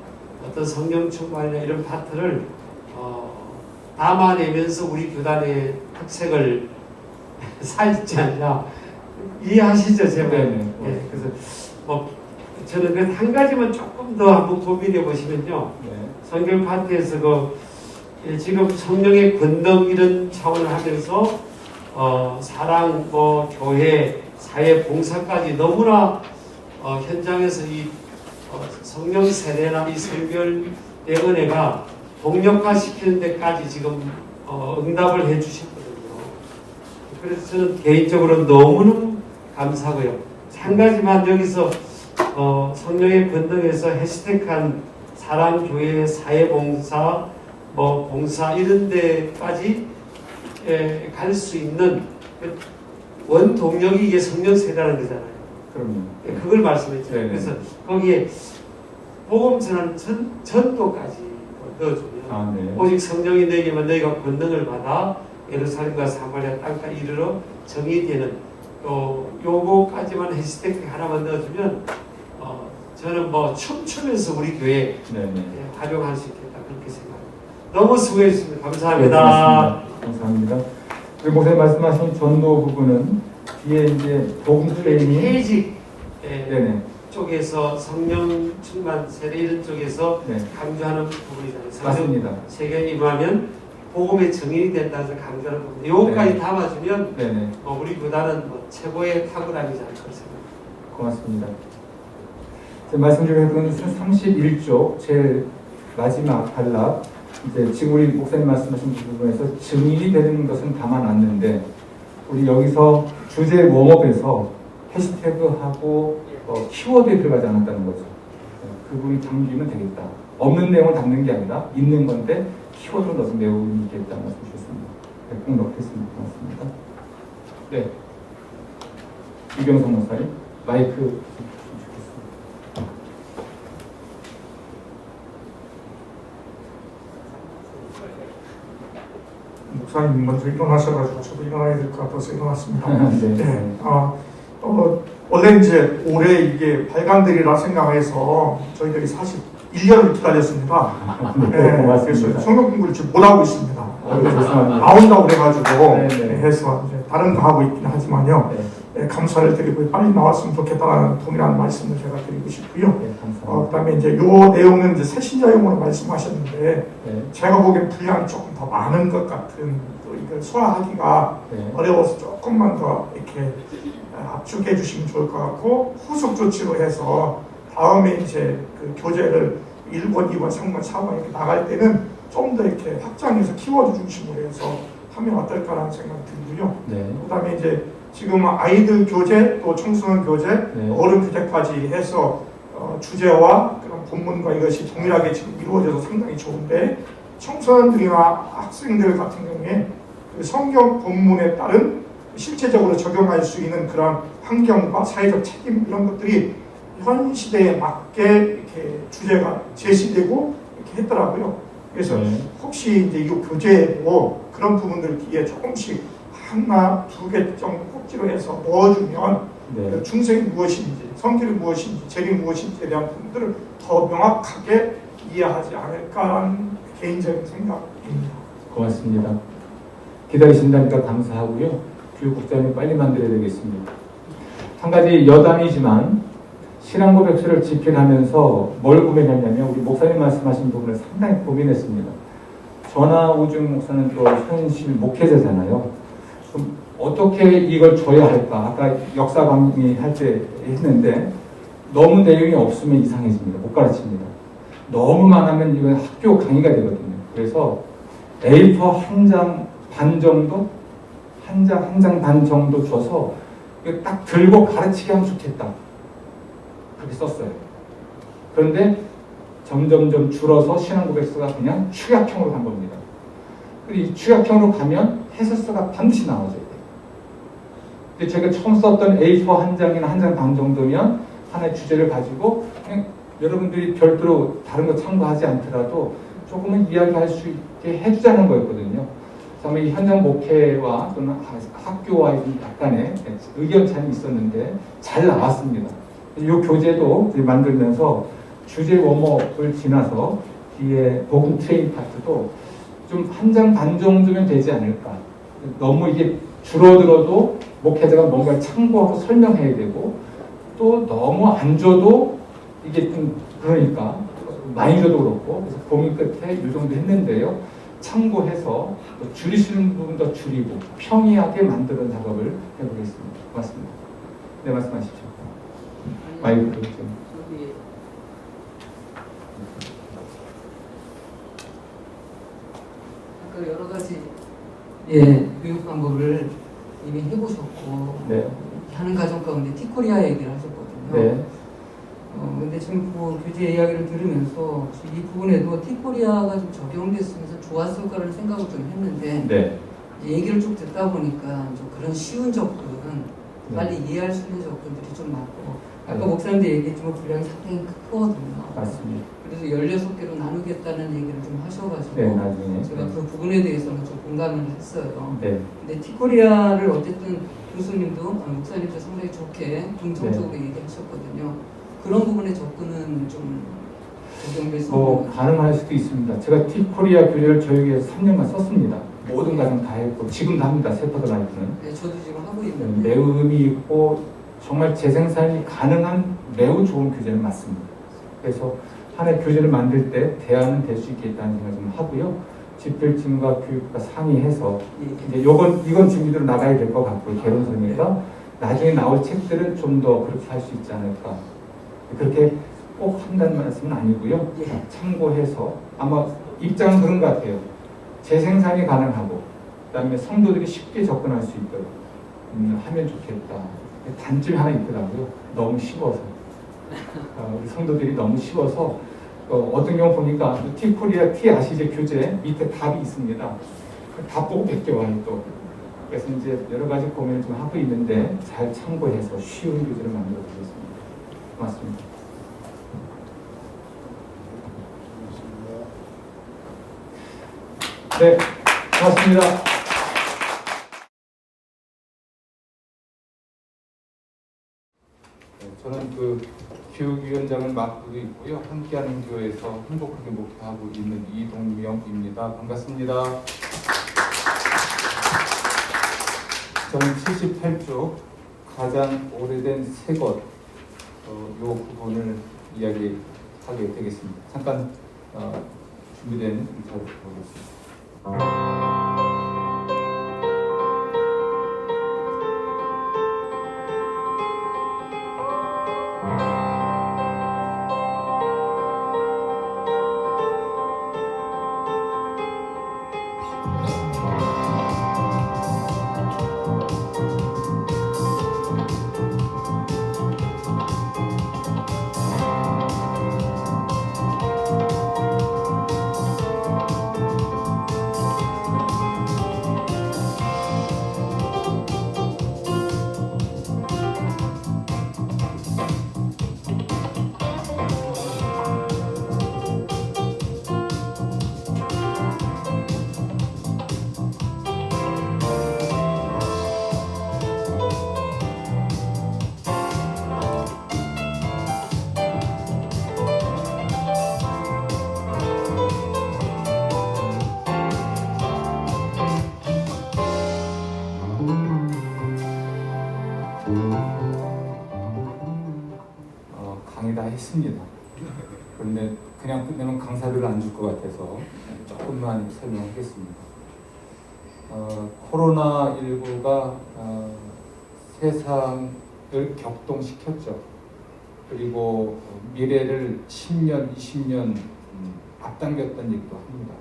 어떤 성령 충만이나 이런 파트를 담아내면서 우리 교단의 특색을 살지 않냐 이해하시죠, 제가? 네. 예, 그래서 저는 그 한 가지만 조금 더 한번 고민해 보시면요. 네. 성경 파트에서 지금 성령의 권능 이런 차원을 하면서 사랑, 교회, 사회 봉사까지 너무나 현장에서 이 성령 세례나 이 성결 대은혜가 동력화시키는 데까지 지금 응답을 해주셨거든요. 그래서 저는 개인적으로 너무너무 감사하고요. 한 가지만 여기서 성령의 권능에서 해시태그한 사랑교회, 사회봉사, 봉사 이런 데까지 갈 수 있는 원동력이 이게 성령세라는 거잖아요. 그럼요. 그걸 말씀했죠. 네. 그래서 거기에 복음 전하는 전도까지 넣어주면 네. 오직 성령이 너희에게만 너희가 권능을 받아 예루살렘과 사마리아 땅까지 이르러 정의되는 요거까지만 해시태그 하나만 넣어주면 저는 춤추면서 우리 교회에 활용할 수 있겠다 그렇게 생각합니다. 너무 수고했습니다. 감사합니다. 네, 감사합니다. 그리고 목사님 말씀하신 전도 부분은 뒤에 이제 복음 트레이닝 퇴직 네네. 쪽에서 성령 충만 세례 이런 쪽에서 네. 강조하는 부분이잖아요. 맞습니다. 세계 임하면 복음의 증인이 된다 해서 강조하는 부분. 요거까지 네. 담아주면 네네. 우리 구단은 최고의 탁월함이지 않을까 생각합니다. 고맙습니다. 제가 말씀 중에 그 31쪽 제일 마지막 단락 이제 지금 우리 목사님 말씀하신 부분에서 증인이 되는 것은 담아놨는데 우리 여기서 주제 웜업에서 해시태그하고 키워드에 들어가지 않았다는 거죠. 그 부분이 담기면 되겠다. 없는 내용을 담는 게 아니라 있는 건데 키워드를 넣어서 내용이 있겠다는 말씀 주셨습니다. 네, 꼭 넣겠습니다. 고맙습니다. 네. 유경선 목사님 마이크 주시겠습니다. 목사님 먼저 일어나셔가지고 저도 일어나야 될 것 같아서 일어났습니다. 네. 네. 원래 이제 올해 이게 발간들이라 생각해서 저희들이 사실 1년을 기다렸습니다. 네, 고맙습니다. 그래서 성경 공부를 지금 못하고 있습니다. 죄송합니다. 나온다고 그래가지고 네, 네. 해서 이제 다른 거 하고 있긴 하지만요. 네. 감사를 드리고 빨리 나왔으면 좋겠다는 동일한 말씀을 제가 드리고 싶고요. 네, 감사합니다. 그다음에 이제 요 내용은 이제 새신자용으로 말씀하셨는데 네. 제가 보기엔 분량이 조금 더 많은 것 같은 또 이걸 소화하기가 네. 어려워서 조금만 더 이렇게 압축해 주시면 좋을 것 같고 후속 조치로 해서 다음에 이제 그 교재를 1권, 2권, 3권, 4권 이렇게 나갈 때는 좀 더 이렇게 확장해서 키워드 중심으로 해서 하면 어떨까라는 생각이 들고요. 네. 그다음에 이제 지금 아이들 교재 또 청소년 교재, 네. 어른 교재까지 해서 주제와 그런 본문과 이것이 동일하게 지금 이루어져서 상당히 좋은데 청소년들이나 학생들 같은 경우에 그 성경 본문에 따른 실제적으로 적용할 수 있는 그런 환경과 사회적 책임 이런 것들이 현 시대에 맞게 이렇게 주제가 제시되고 이렇게 했더라고요. 그래서 네. 혹시 이제 이 교재에도 그런 부분들 뒤에 조금씩 하나, 두 개 정도 꼭지로 해서 넣어주면 네. 중생이 무엇인지, 성질이 무엇인지, 재리 무엇인지에 대한 부분들을 더 명확하게 이해하지 않을까라는 개인적인 생각입니다. 고맙습니다. 기다리신다니까 감사하고요. 교육국장님 빨리 만들어야 되겠습니다. 한 가지 여담이지만 신앙고백서를 집필하면서 뭘 고민했냐면 우리 목사님 말씀하신 부분을 상당히 고민했습니다. 전하우중 목사는 또 현실 목회자잖아요. 그럼 어떻게 이걸 줘야 할까? 아까 역사 강의할 때 했는데 너무 내용이 없으면 이상해집니다. 못 가르칩니다. 너무 많으면 이건 학교 강의가 되거든요. 그래서 A4 한 장 반 정도? 한 장 반 정도 줘서 이거 딱 들고 가르치게 하면 좋겠다. 그렇게 썼어요. 그런데 점점점 줄어서 신앙고백서가 그냥 축약형으로 간 겁니다. 그리고 이 축약형으로 가면 해설서가 반드시 나와줘야 돼요. 근데 제가 처음 썼던 A4 한 장이나 한 장 반 정도면 하나의 주제를 가지고 그냥 여러분들이 별도로 다른 거 참고하지 않더라도 조금은 이야기할 수 있게 해주자는 거였거든요. 정말 이 현장 목회와 또는 학교와의 약간의 의견 차이는 있었는데 잘 나왔습니다. 이 교재도 만들면서 주제 워머업을 지나서 뒤에 복음 트레이닝 파트도 좀 한 장 반 정도면 되지 않을까. 너무 이게 줄어들어도 목회자가 뭔가를 참고하고 설명해야 되고 또 너무 안 줘도 이게 좀 그러니까 많이 줘도 그렇고 그래서 고민 끝에 이 정도 했는데요. 참고해서 줄일 수 있는 부분 더 줄이고 평이하게 만드는 작업을 해보겠습니다. 고맙습니다. 네, 말씀하십시오. 마이크로 좀. 저기 아까 여러 가지 교육 방법을 이미 해보셨고 네. 하는 과정 가운데 티코리아 얘기를 하셨거든요. 네. 근데 지금 그 교재 이야기를 들으면서 이 부분에도 티코리아가 좀 적용됐으면서 좋았을 거라는 생각을 좀 했는데 네. 이제 얘기를 쭉 듣다 보니까 좀 그런 쉬운 접근, 네. 빨리 이해할 수 있는 접근들이 좀 많고 아까 네. 목사님도 얘기했지만 분량이 상당히 크거든요. 맞습니다. 그래서 16개로 나누겠다는 얘기를 좀 하셔가지고 네, 나중에. 제가 그 부분에 대해서는 좀 공감을 했어요. 네. 근데 티코리아를 어쨌든 교수님도 목사님도 상당히 좋게 긍정적으로 얘기하셨거든요. 그런 부분의 접근은 좀 적용될 수 있는 것 같아요. 가능할 수도 있습니다. 제가 티코리아 교재를 저에게서 3년간 썼습니다. 모든 과정 다 했고 지금도 합니다. 세퍼드 라이프는. 네, 저도 지금 하고 있는데 매우 의미 있고 정말 재생산이 가능한 매우 좋은 교재는 맞습니다. 그래서 하나의 교재를 만들 때 대안은 될 수 있겠다는 생각을 좀 하고요. 집필팀과 교육과 상의해서 이제 이건 준비대로 나가야 될 것 같고요. 개론서니까 나중에 나올 책들은 좀 더 그렇게 할 수 있지 않을까. 그렇게 꼭 한다는 말씀은 아니고요. 예. 참고해서 아마 입장은 그런 것 같아요. 재생산이 가능하고 그다음에 성도들이 쉽게 접근할 수 있도록 하면 좋겠다. 단점이 하나 있더라고요. 너무 쉬워서 우리 성도들이 너무 쉬워서 어떤 경우 보니까 티코리아 티 아시제 교재 밑에 답이 있습니다. 그 답 보고 베껴와요 또. 그래서 이제 여러 가지 고민을 좀 하고 있는데 잘 참고해서 쉬운 교재를 만들어 보겠습니다. 고맙습니다. 네, 고맙습니다. 저는 그 교육위원장을 맡고 있고요. 함께하는 교회에서 행복하게 목회하고 있는 이동명입니다. 반갑습니다. 저는 78쪽 가장 오래된 새것 이 부분을 이야기하게 되겠습니다. 잠깐 준비된 인사를 보겠습니다. 강의 다 했습니다. 그런데 그냥 끝내면 강사들을 안 줄 것 같아서 조금만 설명하겠습니다. 코로나19가 세상을 격동시켰죠. 그리고 미래를 10년, 20년 앞당겼다는 얘기도 합니다.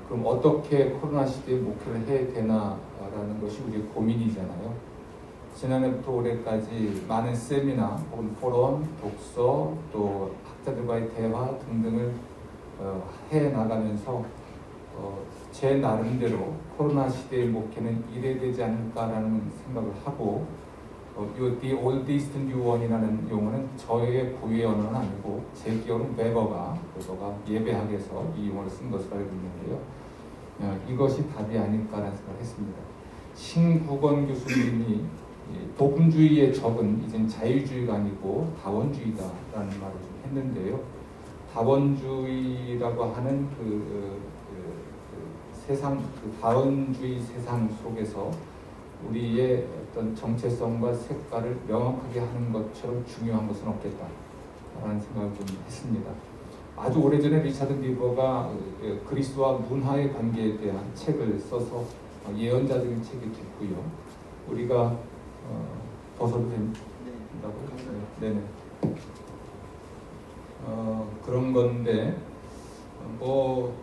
그럼 어떻게 코로나 시대에 목표를 해야 되나라는 것이 우리의 고민이잖아요. 지난해부터 올해까지 많은 세미나 혹은 포럼, 독서, 또 학자들과의 대화 등등을 해 나가면서 제 나름대로 코로나 시대의 목회는 이래야 되지 않을까라는 생각을 하고 요 The Oldest New One이라는 용어는 저의 고유의 언어는 아니고 제 기억은 웨버가 예배학에서 이 용어를 쓴 것으로 알고 있는데요. 이것이 답이 아닐까라는 생각을 했습니다. 신국원 교수님이 복음주의의 적은 이젠 자유주의가 아니고 다원주의다라는 말을 좀 했는데요. 다원주의라고 하는 세상, 다원주의 세상 속에서 우리의 어떤 정체성과 색깔을 명확하게 하는 것처럼 중요한 것은 없겠다라는 생각을 좀 했습니다. 아주 오래전에 리차드 니버가 그리스도와 문화의 관계에 대한 책을 써서 예언자적인 책이 됐고요. 우리가 벗어도 된다고요? 네네. 그런 건데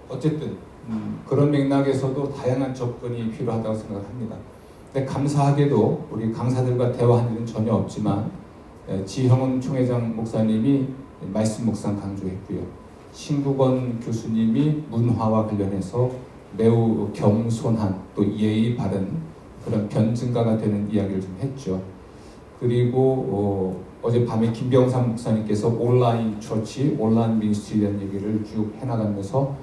어쨌든 그런 맥락에서도 다양한 접근이 필요하다고 생각합니다. 근데 감사하게도 우리 강사들과 대화한 일은 전혀 없지만 지형은 총회장 목사님이 말씀 묵상 강조했고요. 신국원 교수님이 문화와 관련해서 매우 겸손한 또 예의 바른 그런 변증가가 되는 이야기를 좀 했죠. 그리고 어젯밤에 김병삼 목사님께서 온라인 처치, 온라인 미니스트리에 대한 얘기를 쭉 해나가면서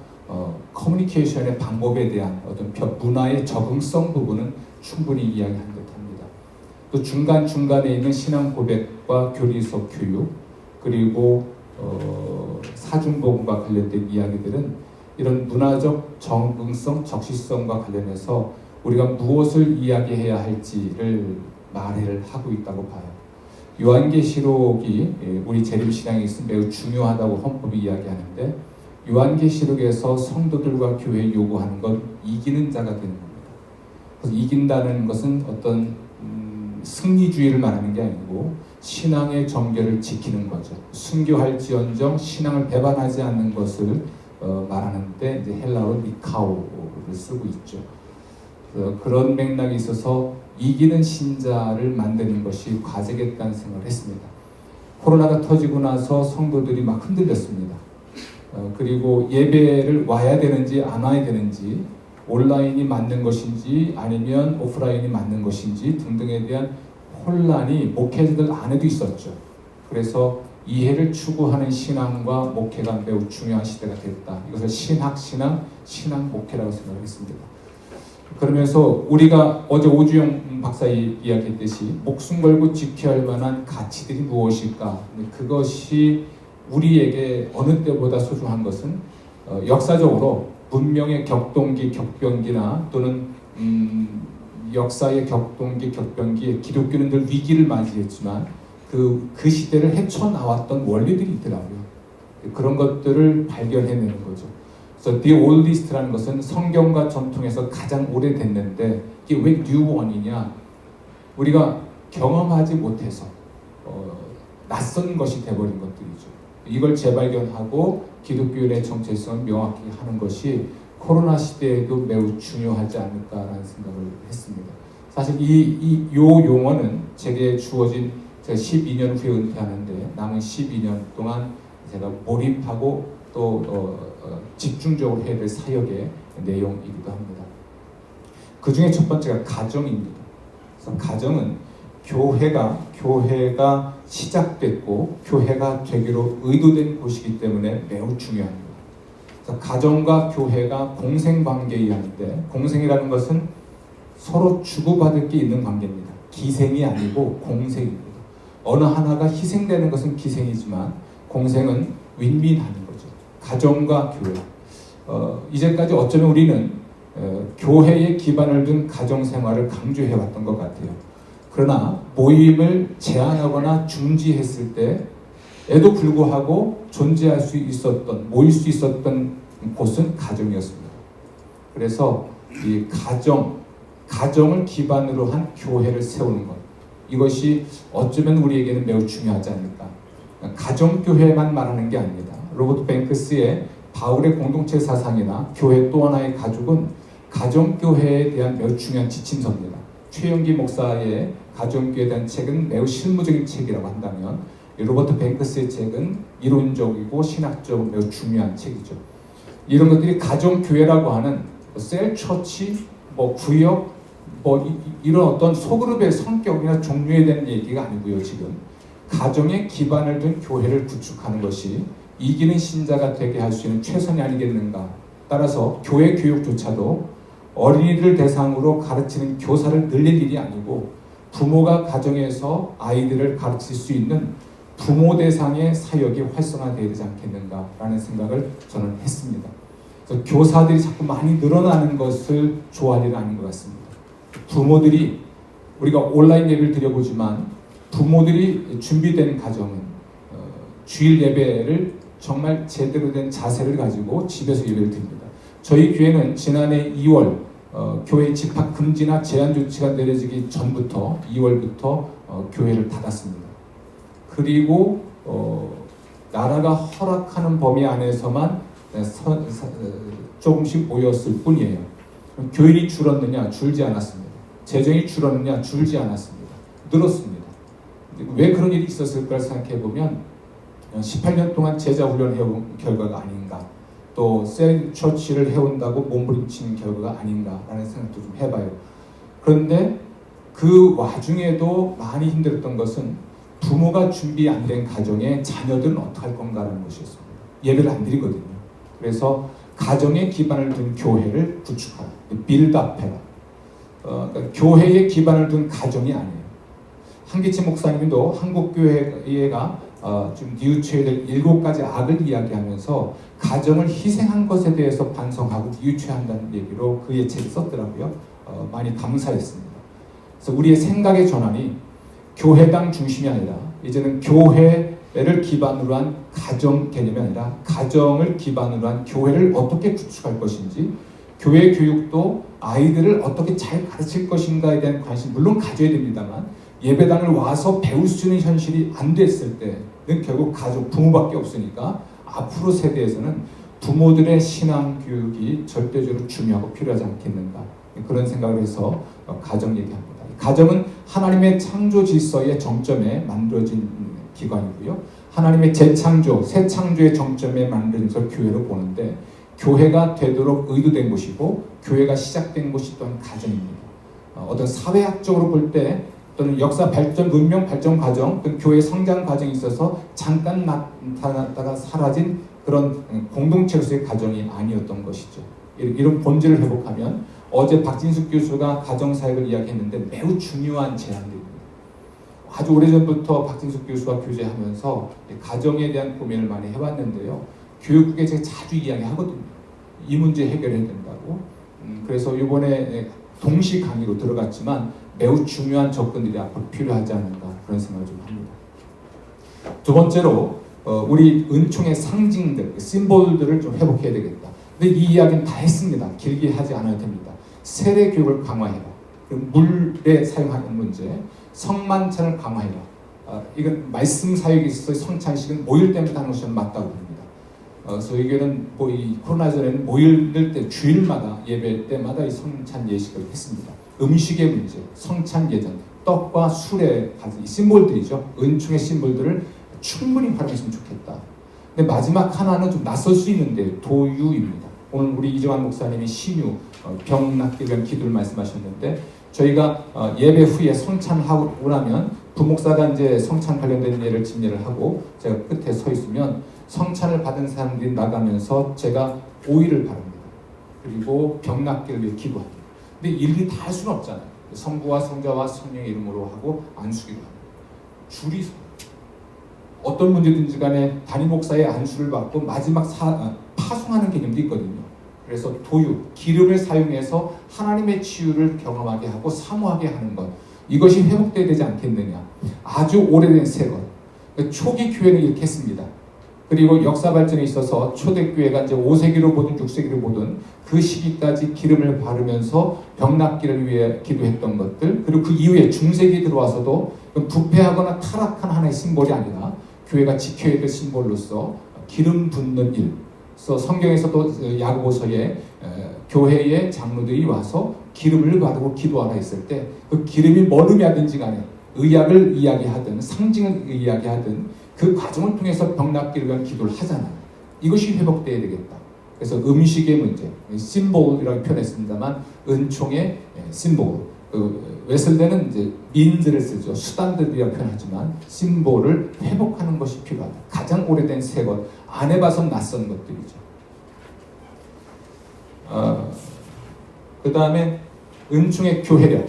커뮤니케이션의 방법에 대한 어떤 문화의 적응성 부분은 충분히 이야기한 듯합니다. 또 중간중간에 있는 신앙 고백과 교리서 교육 그리고 사중복음과 관련된 이야기들은 이런 문화적 적응성, 적시성과 관련해서 우리가 무엇을 이야기해야 할지를 말을 하고 있다고 봐요. 요한계시록이 우리 재림신앙에 있어 매우 중요하다고 헌법이 이야기하는데 요한계시록에서 성도들과 교회에 요구하는 건 이기는 자가 되는 겁니다. 그래서 이긴다는 것은 어떤 승리주의를 말하는 게 아니고 신앙의 정결을 지키는 거죠. 순교할지언정 신앙을 배반하지 않는 것을 말하는데 이제 헬라어로 니카오를 쓰고 있죠. 그런 맥락이 있어서 이기는 신자를 만드는 것이 과제겠다는 생각을 했습니다. 코로나가 터지고 나서 성도들이 막 흔들렸습니다. 그리고 예배를 와야 되는지 안 와야 되는지 온라인이 맞는 것인지 아니면 오프라인이 맞는 것인지 등등에 대한 혼란이 목회자들 안에도 있었죠. 그래서 이해를 추구하는 신앙과 목회가 매우 중요한 시대가 됐다. 이것을 신학신앙, 신앙목회라고 생각했습니다. 그러면서 우리가 어제 오주영 박사 이야기했듯이 목숨 걸고 지켜야 할 만한 가치들이 무엇일까? 그것이 우리에게 어느 때보다 소중한 것은 역사적으로 문명의 격동기, 격변기나 또는 역사의 격동기, 격변기에 기독교는 늘 위기를 맞이했지만 그 시대를 헤쳐나왔던 원리들이 있더라고요. 그런 것들을 발견해내는 거죠. 그래서 The Oldest라는 것은 성경과 전통에서 가장 오래됐는데 이게 왜 New One이냐? 우리가 경험하지 못해서 낯선 것이 돼버린 것들이죠. 이걸 재발견하고 기독교의 정체성을 명확히 하는 것이 코로나 시대에도 매우 중요하지 않을까라는 생각을 했습니다. 사실 이 용어는 제게 주어진 제가 12년 후에 은퇴하는데 남은 12년 동안 제가 몰입하고 또 집중적으로 해야 될 사역의 내용이기도 합니다. 그 중에 첫 번째가 가정입니다. 그래서 가정은 교회가 시작됐고 교회가 되기로 의도된 곳이기 때문에 매우 중요합니다. 그래서 가정과 교회가 공생관계에 의한데 공생이라는 것은 서로 주고받을 게 있는 관계입니다. 기생이 아니고 공생입니다. 어느 하나가 희생되는 것은 기생이지만 공생은 윈윈하는 거죠. 가정과 교회. 이제까지 어쩌면 우리는 교회에 기반을 둔 가정생활을 강조해왔던 것 같아요. 그러나 모임을 제한하거나 중지했을 때에도 불구하고 존재할 수 있었던, 모일 수 있었던 곳은 가정이었습니다. 그래서 이 가정을 기반으로 한 교회를 세우는 것, 이것이 어쩌면 우리에게는 매우 중요하지 않을까. 가정교회만 말하는 게 아닙니다. 로버트 뱅크스의 바울의 공동체 사상이나 교회 또 하나의 가족은 가정교회에 대한 매우 중요한 지침서입니다. 최영기 목사의 가정교회에 대한 책은 매우 실무적인 책이라고 한다면 로버트 뱅크스의 책은 이론적이고 신학적으로 매우 중요한 책이죠. 이런 것들이 가정교회라고 하는 셀 처치, 뭐 구역, 뭐 이런 어떤 소그룹의 성격이나 종류에 대한 얘기가 아니고요. 지금 가정에 기반을 둔 교회를 구축하는 것이 이기는 신자가 되게 할 수 있는 최선이 아니겠는가. 따라서 교회 교육조차도 어린이들 대상으로 가르치는 교사를 늘릴 일이 아니고 부모가 가정에서 아이들을 가르칠 수 있는 부모 대상의 사역이 활성화되어야 되지 않겠는가라는 생각을 저는 했습니다. 그래서 교사들이 자꾸 많이 늘어나는 것을 좋아할 일은 아닌 것 같습니다. 부모들이, 우리가 온라인 예배를 드려보지만 부모들이 준비된 가정은 주일 예배를 정말 제대로 된 자세를 가지고 집에서 예배를 드립니다. 저희 교회는 지난해 2월 교회 집합 금지나 제한 조치가 내려지기 전부터 2월부터 교회를 닫았습니다. 그리고 나라가 허락하는 범위 안에서만 조금씩 모였을 뿐이에요. 교인이 줄었느냐? 줄지 않았습니다. 재정이 줄었느냐? 줄지 않았습니다. 늘었습니다. 왜 그런 일이 있었을까 생각해 보면 18년 동안 제자 훈련해온 결과가 아닌가, 또 셀 처치를 해온다고 몸부림치는 결과가 아닌가라는 생각도 좀 해봐요. 그런데 그 와중에도 많이 힘들었던 것은 부모가 준비 안 된 가정에 자녀들은 어떻게 할 건가라는 것이었습니다. 예배를 안 드리거든요. 그래서 가정에 기반을 둔 교회를 구축하라, 빌드업해라. 그러니까 교회에 기반을 둔 가정이 아니에요. 한기치 목사님도 한국교회가 좀 뉘우쳐야 될 7가지 악을 이야기하면서 가정을 희생한 것에 대해서 반성하고 뉘우쳐야 한다는 얘기로 그의 책을 썼더라고요. 많이 감사했습니다. 그래서 우리의 생각의 전환이 교회당 중심이 아니라 이제는 교회를 기반으로 한 가정 개념이 아니라 가정을 기반으로 한 교회를 어떻게 구축할 것인지, 교회 교육도 아이들을 어떻게 잘 가르칠 것인가에 대한 관심 물론 가져야 됩니다만, 예배당을 와서 배울 수 있는 현실이 안 됐을 때는 결국 가족, 부모밖에 없으니까 앞으로 세대에서는 부모들의 신앙 교육이 절대적으로 중요하고 필요하지 않겠는가, 그런 생각을 해서 가정 얘기합니다. 가정은 하나님의 창조 질서의 정점에 만들어진 기관이고요. 하나님의 재창조, 새 창조의 정점에 만든 것을 교회로 보는데, 교회가 되도록 의도된 곳이고 교회가 시작된 곳이 또한 가정입니다. 어떤 사회학적으로 볼 때 또는 역사 발전, 문명 발전 과정, 교회 성장 과정에 있어서 잠깐 나타났다가 사라진 그런 공동체로서의 가정이 아니었던 것이죠. 이런 본질을 회복하면 어제 박진숙 교수가 가정사역을 이야기했는데 매우 중요한 제안들입니다. 아주 오래전부터 박진숙 교수와 교제하면서 가정에 대한 고민을 많이 해왔는데요. 교육국에 제가 자주 이야기하거든요. 이 문제 해결해야 된다고. 그래서 이번에 동시 강의로 들어갔지만 매우 중요한 접근들이 앞으로 필요하지 않을까, 그런 생각을 좀 합니다. 두 번째로 우리 은총의 상징들, 심볼들을 좀 회복해야 되겠다. 근데 이 이야기는 다 했습니다. 길게 하지 않아도 됩니다. 세례 교육을 강화해라. 물에 사용하는 문제, 성만찬을 강화해라. 이건 말씀 사역이 있어서 성찬식은 모일 때마다 하는 것이 맞다고 봅니다. 저희에게는 이 코로나 전에는 모일 때 주일마다 예배 때마다 이 성찬 예식을 했습니다. 음식의 문제, 성찬 예전, 떡과 술에 가진 이 심볼들이죠. 은총의 심볼들을 충분히 활용했으면 좋겠다. 근데 마지막 하나는 좀 낯설 수 있는데 도유입니다. 오늘 우리 이정환 목사님이 신유, 병 낫기 위한 기도를 말씀하셨는데, 저희가 예배 후에 성찬하고 나면 부목사가 이제 성찬 관련된 예를 진례를 하고 제가 끝에 서 있으면 성찬을 받은 사람들이 나가면서 제가 오일을 바릅니다. 그리고 병 낫기를 위해 기도합니다. 근데 일일이 다 할 수는 없잖아요. 성부와 성자와 성령의 이름으로 하고 안수기도 합니다. 줄이 서. 어떤 문제든지 간에 담임 목사의 안수를 받고 마지막 파송하는 개념도 있거든요. 그래서 도유, 기름을 사용해서 하나님의 치유를 경험하게 하고 사모하게 하는 것, 이것이 회복돼야 되지 않겠느냐. 아주 오래된 새 것. 초기 교회는 이렇게 했습니다. 그리고 역사 발전에 있어서 초대교회가 이제 5세기로 보든 6세기로 보든 그 시기까지 기름을 바르면서 병 낫기를 위해 기도했던 것들, 그리고 그 이후에 중세기 들어와서도 부패하거나 타락한 하나의 심볼이 아니라 교회가 지켜야 될 심볼로서 기름 붓는 일. 그래서 성경에서도 야고보서에 교회의 장로들이 와서 기름을 바르고 기도하라 했을 때 그 기름이 뭘 의미하든지 간에 의약을 이야기하든 상징을 이야기하든 그 과정을 통해서 병 낫기를 위한 기도를 하잖아요. 이것이 회복돼야 되겠다. 그래서 음식의 문제, 심볼이라고 표현했습니다만 은총의 심볼. 웨슬레는 이제 민들을 쓰죠. 수단들이라고 표현하지만 심볼을 회복하는 것이 필요하다. 가장 오래된 새 것, 안 해봐서 낯선 것들이죠. 그 다음에 은총의 교회력,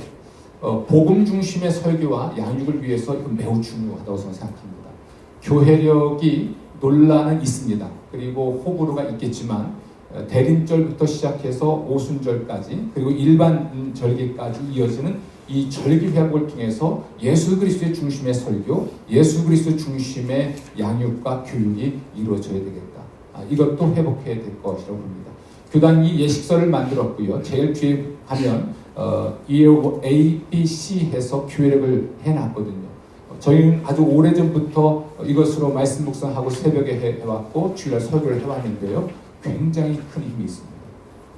복음 중심의 설교와 양육을 위해서 이건 매우 중요하다고 저는 생각합니다. 교회력이 논란은 있습니다. 그리고 호불호가 있겠지만 대림절부터 시작해서 오순절까지 그리고 일반 절기까지 이어지는 이 절기 회복을 통해서 예수 그리스도의 중심의 설교, 예수 그리스도 중심의 양육과 교육이 이루어져야 되겠다. 이것도 회복해야 될 것이라고 봅니다. 교단이 예식서를 만들었고요. 제일 뒤에 가면 A, B, C 해서 교회력을 해놨거든요. 저희는 아주 오래전부터 이것으로 말씀 묵상하고 새벽에 해왔고 주일날 설교를 해왔는데요. 굉장히 큰 힘이 있습니다.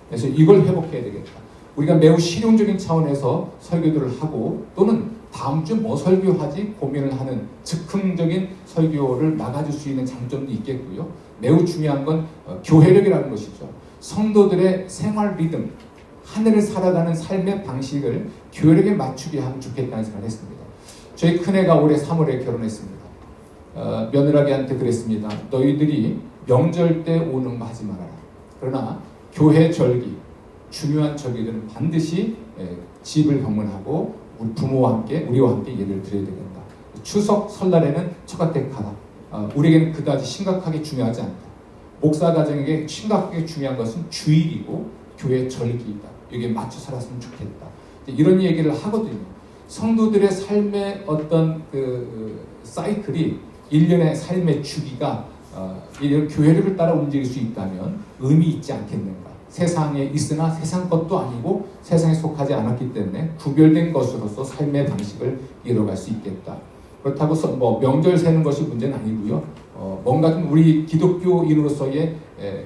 그래서 이걸 회복해야 되겠다. 우리가 매우 실용적인 차원에서 설교들을 하고 또는 다음 주 뭐 설교하지 고민을 하는 즉흥적인 설교를 막아줄 수 있는 장점도 있겠고요. 매우 중요한 건 교회력이라는 것이죠. 성도들의 생활 리듬, 하늘을 살아가는 삶의 방식을 교회력에 맞추게 하면 좋겠다는 생각을 했습니다. 저희 큰애가 올해 3월에 결혼했습니다. 며느라기한테 그랬습니다. 너희들이 명절 때 오는 거 하지 말아라. 그러나 교회 절기, 중요한 절기들은 반드시 집을 방문하고 우리 부모와 함께, 우리와 함께 예를 드려야 되겠다. 추석, 설날에는 처가댁 가라. 우리에게는 그다지 심각하게 중요하지 않다. 목사 가정에게 심각하게 중요한 것은 주일이고 교회 절기이다. 여기에 맞춰 살았으면 좋겠다. 이런 얘기를 하거든요. 성도들의 삶의 어떤 사이클이 1년의 삶의 주기가 이런 교회력을 따라 움직일 수 있다면 의미 있지 않겠는가. 세상에 있으나 세상 것도 아니고 세상에 속하지 않았기 때문에 구별된 것으로서 삶의 방식을 이뤄갈 수 있겠다. 그렇다고 뭐 명절 세는 것이 문제는 아니고요. 뭔가 좀 우리 기독교인으로서의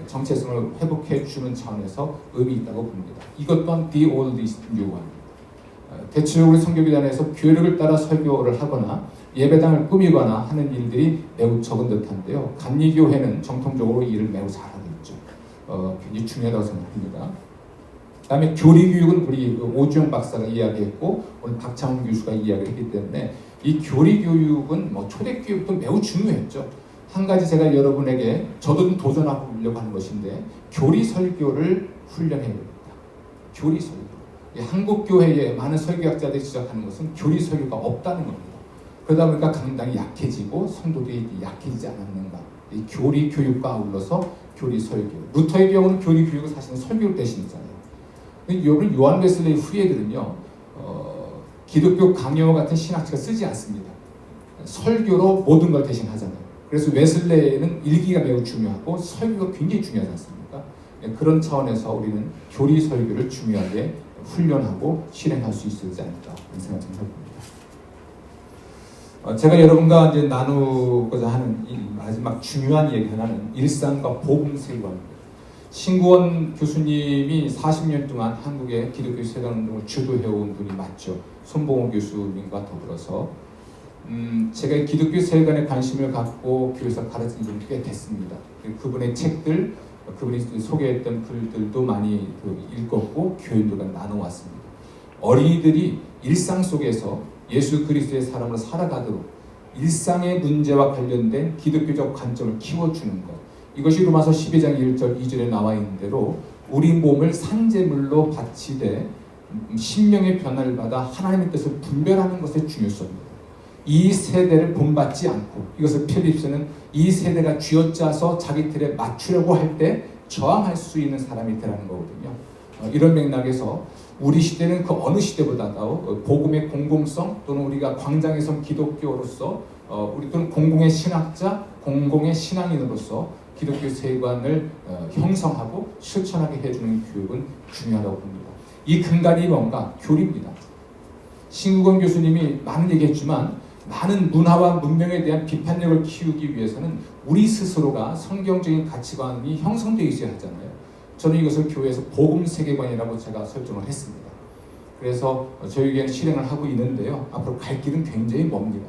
정체성을 회복해 주는 차원에서 의미 있다고 봅니다. 이것 또한 the old is new one. 대체적으로 성교기관에서 교회력을 따라 설교를 하거나 예배당을 꾸미거나 하는 일들이 매우 적은 듯한데요. 감리교회는 정통적으로 일을 매우 잘하고 있죠. 굉장히 중요하다고 생각합니다. 그 다음에 교리교육은 우리 오주영 박사가 이야기했고 오늘 박창훈 교수가 이야기를 했기 때문에 이 교리교육은 뭐 초대교육도 매우 중요했죠. 한 가지 제가 여러분에게 저도 좀 도전하고 보려고 하는 것인데 교리 설교를 훈련해야 됩니다. 교리 설교. 한국 교회에 많은 설교학자들이 지적하는 것은 교리 설교가 없다는 겁니다. 그러다 보니까 강당이 약해지고 성도들이 약해지지 않았는가. 이 교리 교육과 아울러서 교리 설교. 루터의 경우는 교리 교육을 사실은 설교를 대신했잖아요. 여러분 요한 웨슬레이 후예들은요, 기독교 강요 같은 신학책을 쓰지 않습니다. 설교로 모든 걸 대신하잖아요. 그래서 웨슬레이는 일기가 매우 중요하고 설교가 굉장히 중요하지 않습니까? 그런 차원에서 우리는 교리 설교를 중요하게 훈련하고 실행할 수 있지 않을까 하는 생각을 해봅니다. 제가 여러분과 이제 나누고자 하는 마지막 중요한 얘기 하나는 일상과 복음 세관입니다. 신구원 교수님이 40년 동안 한국의 기독교 세관 운동을 주도해온 분이 맞죠. 손봉호 교수님과 더불어서 제가 기독교 세관에 관심을 갖고 교회에서 가르친 지 꽤 됐습니다. 그분의 책들, 그분이 소개했던 글들도 많이 읽었고 교인들과 나눠왔습니다. 어린이들이 일상 속에서 예수 그리스도의 사람으로 살아가도록 일상의 문제와 관련된 기독교적 관점을 키워주는 것, 이것이 로마서 12장 1절 2절에 나와 있는 대로 우리 몸을 산제물로 바치되 심령의 변화를 받아 하나님의 뜻을 분별하는 것의 중요성입니다. 이 세대를 본받지 않고, 이것을 필립스는 이 세대가 쥐어짜서 자기 틀에 맞추려고 할 때 저항할 수 있는 사람이 되라는 거거든요. 이런 맥락에서 우리 시대는 그 어느 시대보다도 복음의 공공성 또는 우리가 광장에 선 기독교로서 우리 또는 공공의 신학자, 공공의 신앙인으로서 기독교 세관을 형성하고 실천하게 해주는 교육은 중요하다고 봅니다. 이 근간이 뭔가? 교리입니다. 신구건 교수님이 많은 얘기했지만 많은 문화와 문명에 대한 비판력을 키우기 위해서는 우리 스스로가 성경적인 가치관이 형성되어 있어야 하잖아요. 저는 이것을 교회에서 복음 세계관이라고 제가 설정을 했습니다. 그래서 저희에게는 실행을 하고 있는데요. 앞으로 갈 길은 굉장히 멉니다.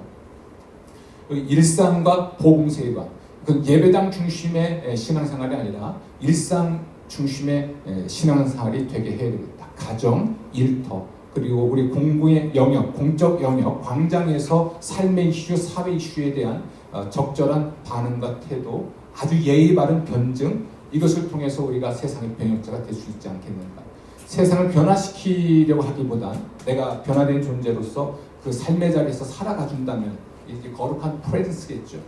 일상과 복음 세계관, 그 예배당 중심의 신앙생활이 아니라 일상 중심의 신앙생활이 되게 해야 되겠다. 가정, 일터, 그리고 우리 공부의 영역, 공적 영역, 광장에서 삶의 이슈, 사회 이슈에 대한 적절한 반응과 태도, 아주 예의 바른 변증, 이것을 통해서 우리가 세상의 변혁자가 될 수 있지 않겠는가. 세상을 변화시키려고 하기보단 내가 변화된 존재로서 그 삶의 자리에서 살아가 준다면 이게 거룩한 프레젠스겠죠.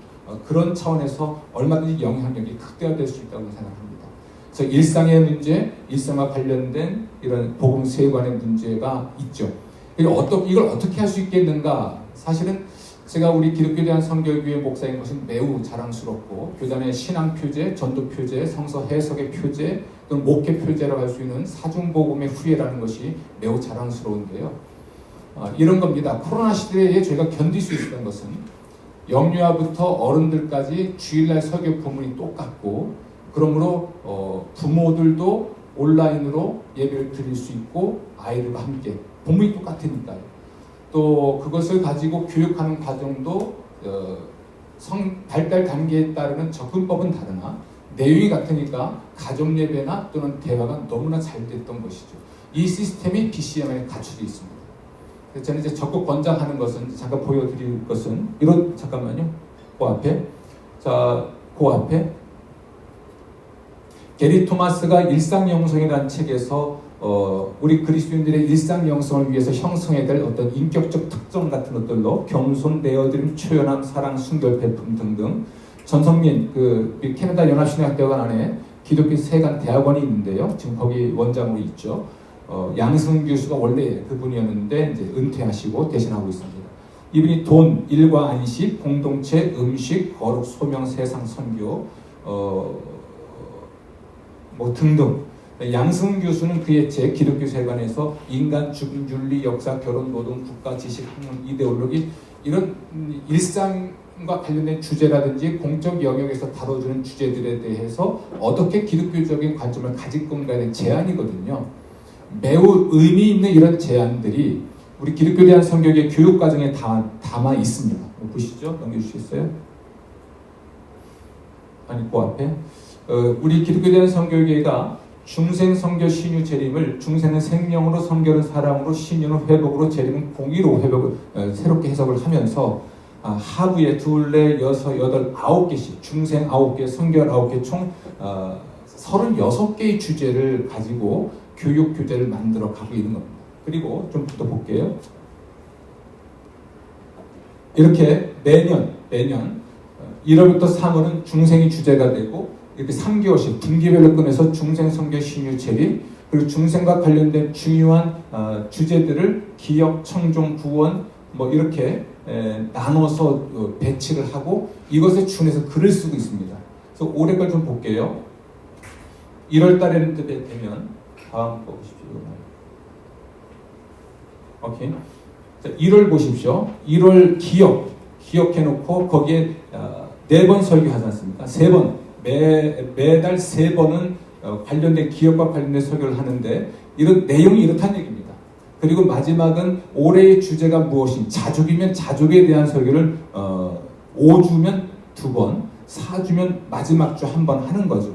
그런 차원에서 얼마든지 영향력이 극대화될 수 있다고 생각합니다. 그래서 일상의 문제, 일상과 관련된 이런 복음 세관의 문제가 있죠. 이걸 어떻게 할 수 있겠는가? 사실은 제가 우리 기독교에 대한 선결교회 목사인 것은 매우 자랑스럽고, 교단의 신앙 표제, 전도 표제, 성서 해석의 표제, 또는 목회 표제라고 할 수 있는 사중복음의 후예라는 것이 매우 자랑스러운데요. 이런 겁니다. 코로나 시대에 저희가 견딜 수 있었던 것은 영유아부터 어른들까지 주일날 설교 본문이 똑같고, 그러므로 부모들도 온라인으로 예배를 드릴 수 있고 아이들과 함께 본문이 똑같으니까요. 또 그것을 가지고 교육하는 과정도 발달 단계에 따르는 접근법은 다르나 내용이 같으니까 가정 예배나 또는 대화가 너무나 잘 됐던 것이죠. 이 시스템이 BCM에 갖춰져 있습니다. 그래서 저는 이제 적극 권장하는 것은, 잠깐 보여드릴 것은 잠깐만요. 그 앞에, 그 앞에 게리 토마스가 일상영성이라는 책에서 우리 그리스도인들의 일상영성을 위해서 형성해야 될 어떤 인격적 특성 같은 것들로 겸손, 내어드림, 초연함, 사랑, 순결, 베품 등등, 전성민 캐나다 연합신학대학원 안에 기독교 세관 대학원이 있는데요. 지금 거기 원장으로 있죠. 양승 교수가 원래 그분이었는데 이제 은퇴하시고 대신하고 있습니다. 이분이 돈, 일과 안식, 공동체, 음식, 거룩, 소명, 세상, 선교, 등등. 양승 교수는 그의 책 기독교 세관에서 인간, 죽음, 윤리, 역사, 결혼, 노동, 국가, 지식, 학문, 이데올로기, 이런 일상과 관련된 주제라든지 공적 영역에서 다뤄주는 주제들에 대해서 어떻게 기독교적인 관점을 가질 건가에 대한 제안이거든요. 매우 의미 있는 이런 제안들이 우리 기독교에 대한 선교의 교육 과정에 담아 있습니다. 보시죠. 넘겨주시겠어요? 아니, 그 앞에 우리 기독교에 대한 선교계가 중생, 선교, 신유, 재림을 중생은 생명으로, 선교는 사랑으로, 신유는 회복으로, 재림은 공의로 새롭게 해석을 하면서 하부에 2, 4, 6, 8, 9개씩 중생 9개, 선교 9개 총 36개의 주제를 가지고 교육 교재를 만들어 가고 있는 겁니다. 그리고 좀 더 볼게요. 이렇게 매년 1월부터 3월은 중생이 주제가 되고, 이렇게 3개월씩 분기별로 꺼내서 중생, 선교, 신유, 재림, 그리고 중생과 관련된 중요한 주제들을 기억, 청종, 구원 이렇게 나눠서 배치를 하고 이것에 준해서 글을 쓰고 있습니다. 그래서 올해 걸 좀 볼게요. 1월 달에는 되면 다음 거 보십시오. 오케이. 자, 1월 보십시오. 1월 기억해놓고 거기에 4번 설교하지 않습니까? 3번. 매달 3번은 관련된 기업과 관련된 설교를 하는데, 이런 내용이 이렇다는 얘기입니다. 그리고 마지막은 올해의 주제가 무엇인지, 자족이면 자족에 대한 설교를 5주면 2번, 4주면 마지막 주 1번 하는 거죠.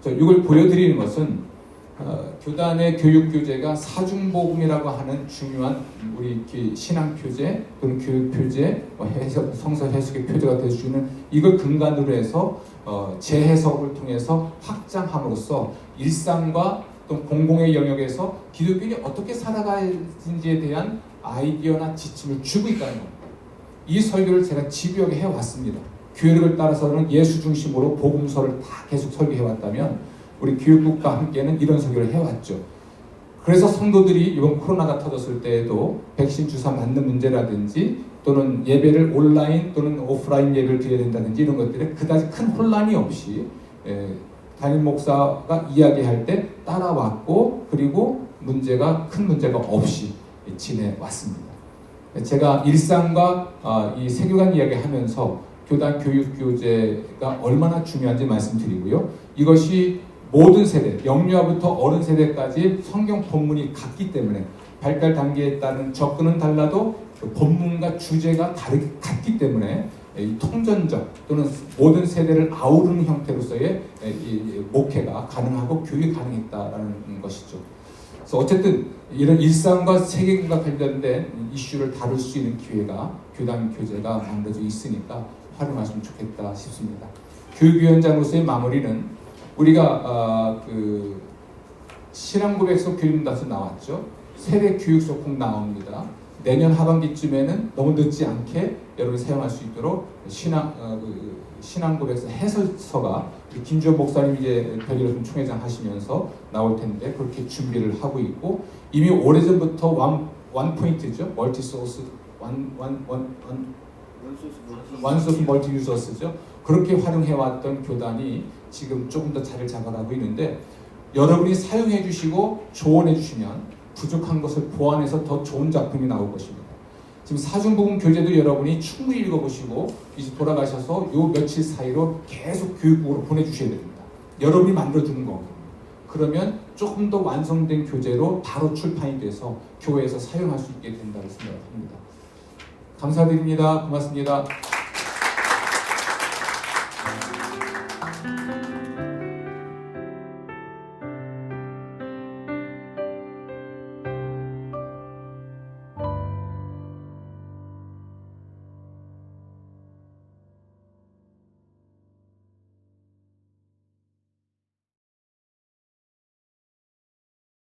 이걸 보여드리는 것은 교단의 교육 교재가 사중복음이라고 하는 중요한 우리 신앙 표제 또는 교육 표제, 성서 해석의 표제가 될 수 있는 이걸 근간으로 해서 재해석을 통해서 확장함으로써 일상과 또 공공의 영역에서 기독교인이 어떻게 살아가는지에 대한 아이디어나 지침을 주고 있다는 겁니다. 이 설교를 제가 집요하게 해왔습니다. 교육을 따라서는 예수 중심으로 복음서를 다 계속 설교해왔다면 우리 교육국과 함께는 이런 설교를 해왔죠. 그래서 성도들이 이번 코로나가 터졌을 때에도 백신 주사 맞는 문제라든지 또는 예배를 온라인 또는 오프라인 예배를 드려야 된다든지 이런 것들에 그다지 큰 혼란이 없이 담임 목사가 이야기할 때 따라왔고, 그리고 큰 문제가 없이 지내왔습니다. 제가 일상과 이 세교관 이야기하면서 교단 교육 교재가 얼마나 중요한지 말씀드리고요. 이것이 모든 세대, 영유아부터 어른 세대까지 성경 본문이 같기 때문에 발달 단계에 따른 접근은 달라도 본문과 주제가 같기 때문에 이 통전적 또는 모든 세대를 아우르는 형태로서의 이 목회가 가능하고 교육이 가능했다라는 것이죠. 그래서 어쨌든 이런 일상과 세계관과 관련된 이슈를 다룰 수 있는 기회가 교단 교재가 만들어져 있으니까 활용하시면 좋겠다 싶습니다. 교육위원장으로서의 마무리는 우리가 그 신앙고백서 교육문답서 나왔죠. 세대 교육서 꼭 나옵니다. 내년 하반기쯤에는 너무 늦지 않게 여러분이 사용할 수 있도록 신앙고백서 해설서가 김주현 목사님 이제 별일품 총회장 하시면서 나올 텐데 그렇게 준비를 하고 있고 이미 오래전부터 원 포인트죠. 멀티 소스 원소스 멀티 유저스죠. 그렇게 활용해왔던 교단이 지금 조금 더 자리를 잡아가고 있는데 여러분이 사용해 주시고 조언해 주시면 부족한 것을 보완해서 더 좋은 작품이 나올 것입니다. 지금 사중복음 교재도 여러분이 충분히 읽어보시고 이제 돌아가셔서 요 며칠 사이로 계속 교육국으로 보내주셔야 됩니다. 여러분이 만들어주는 거거든요. 그러면 조금 더 완성된 교재로 바로 출판이 돼서 교회에서 사용할 수 있게 된다고 생각합니다. 감사드립니다. 고맙습니다.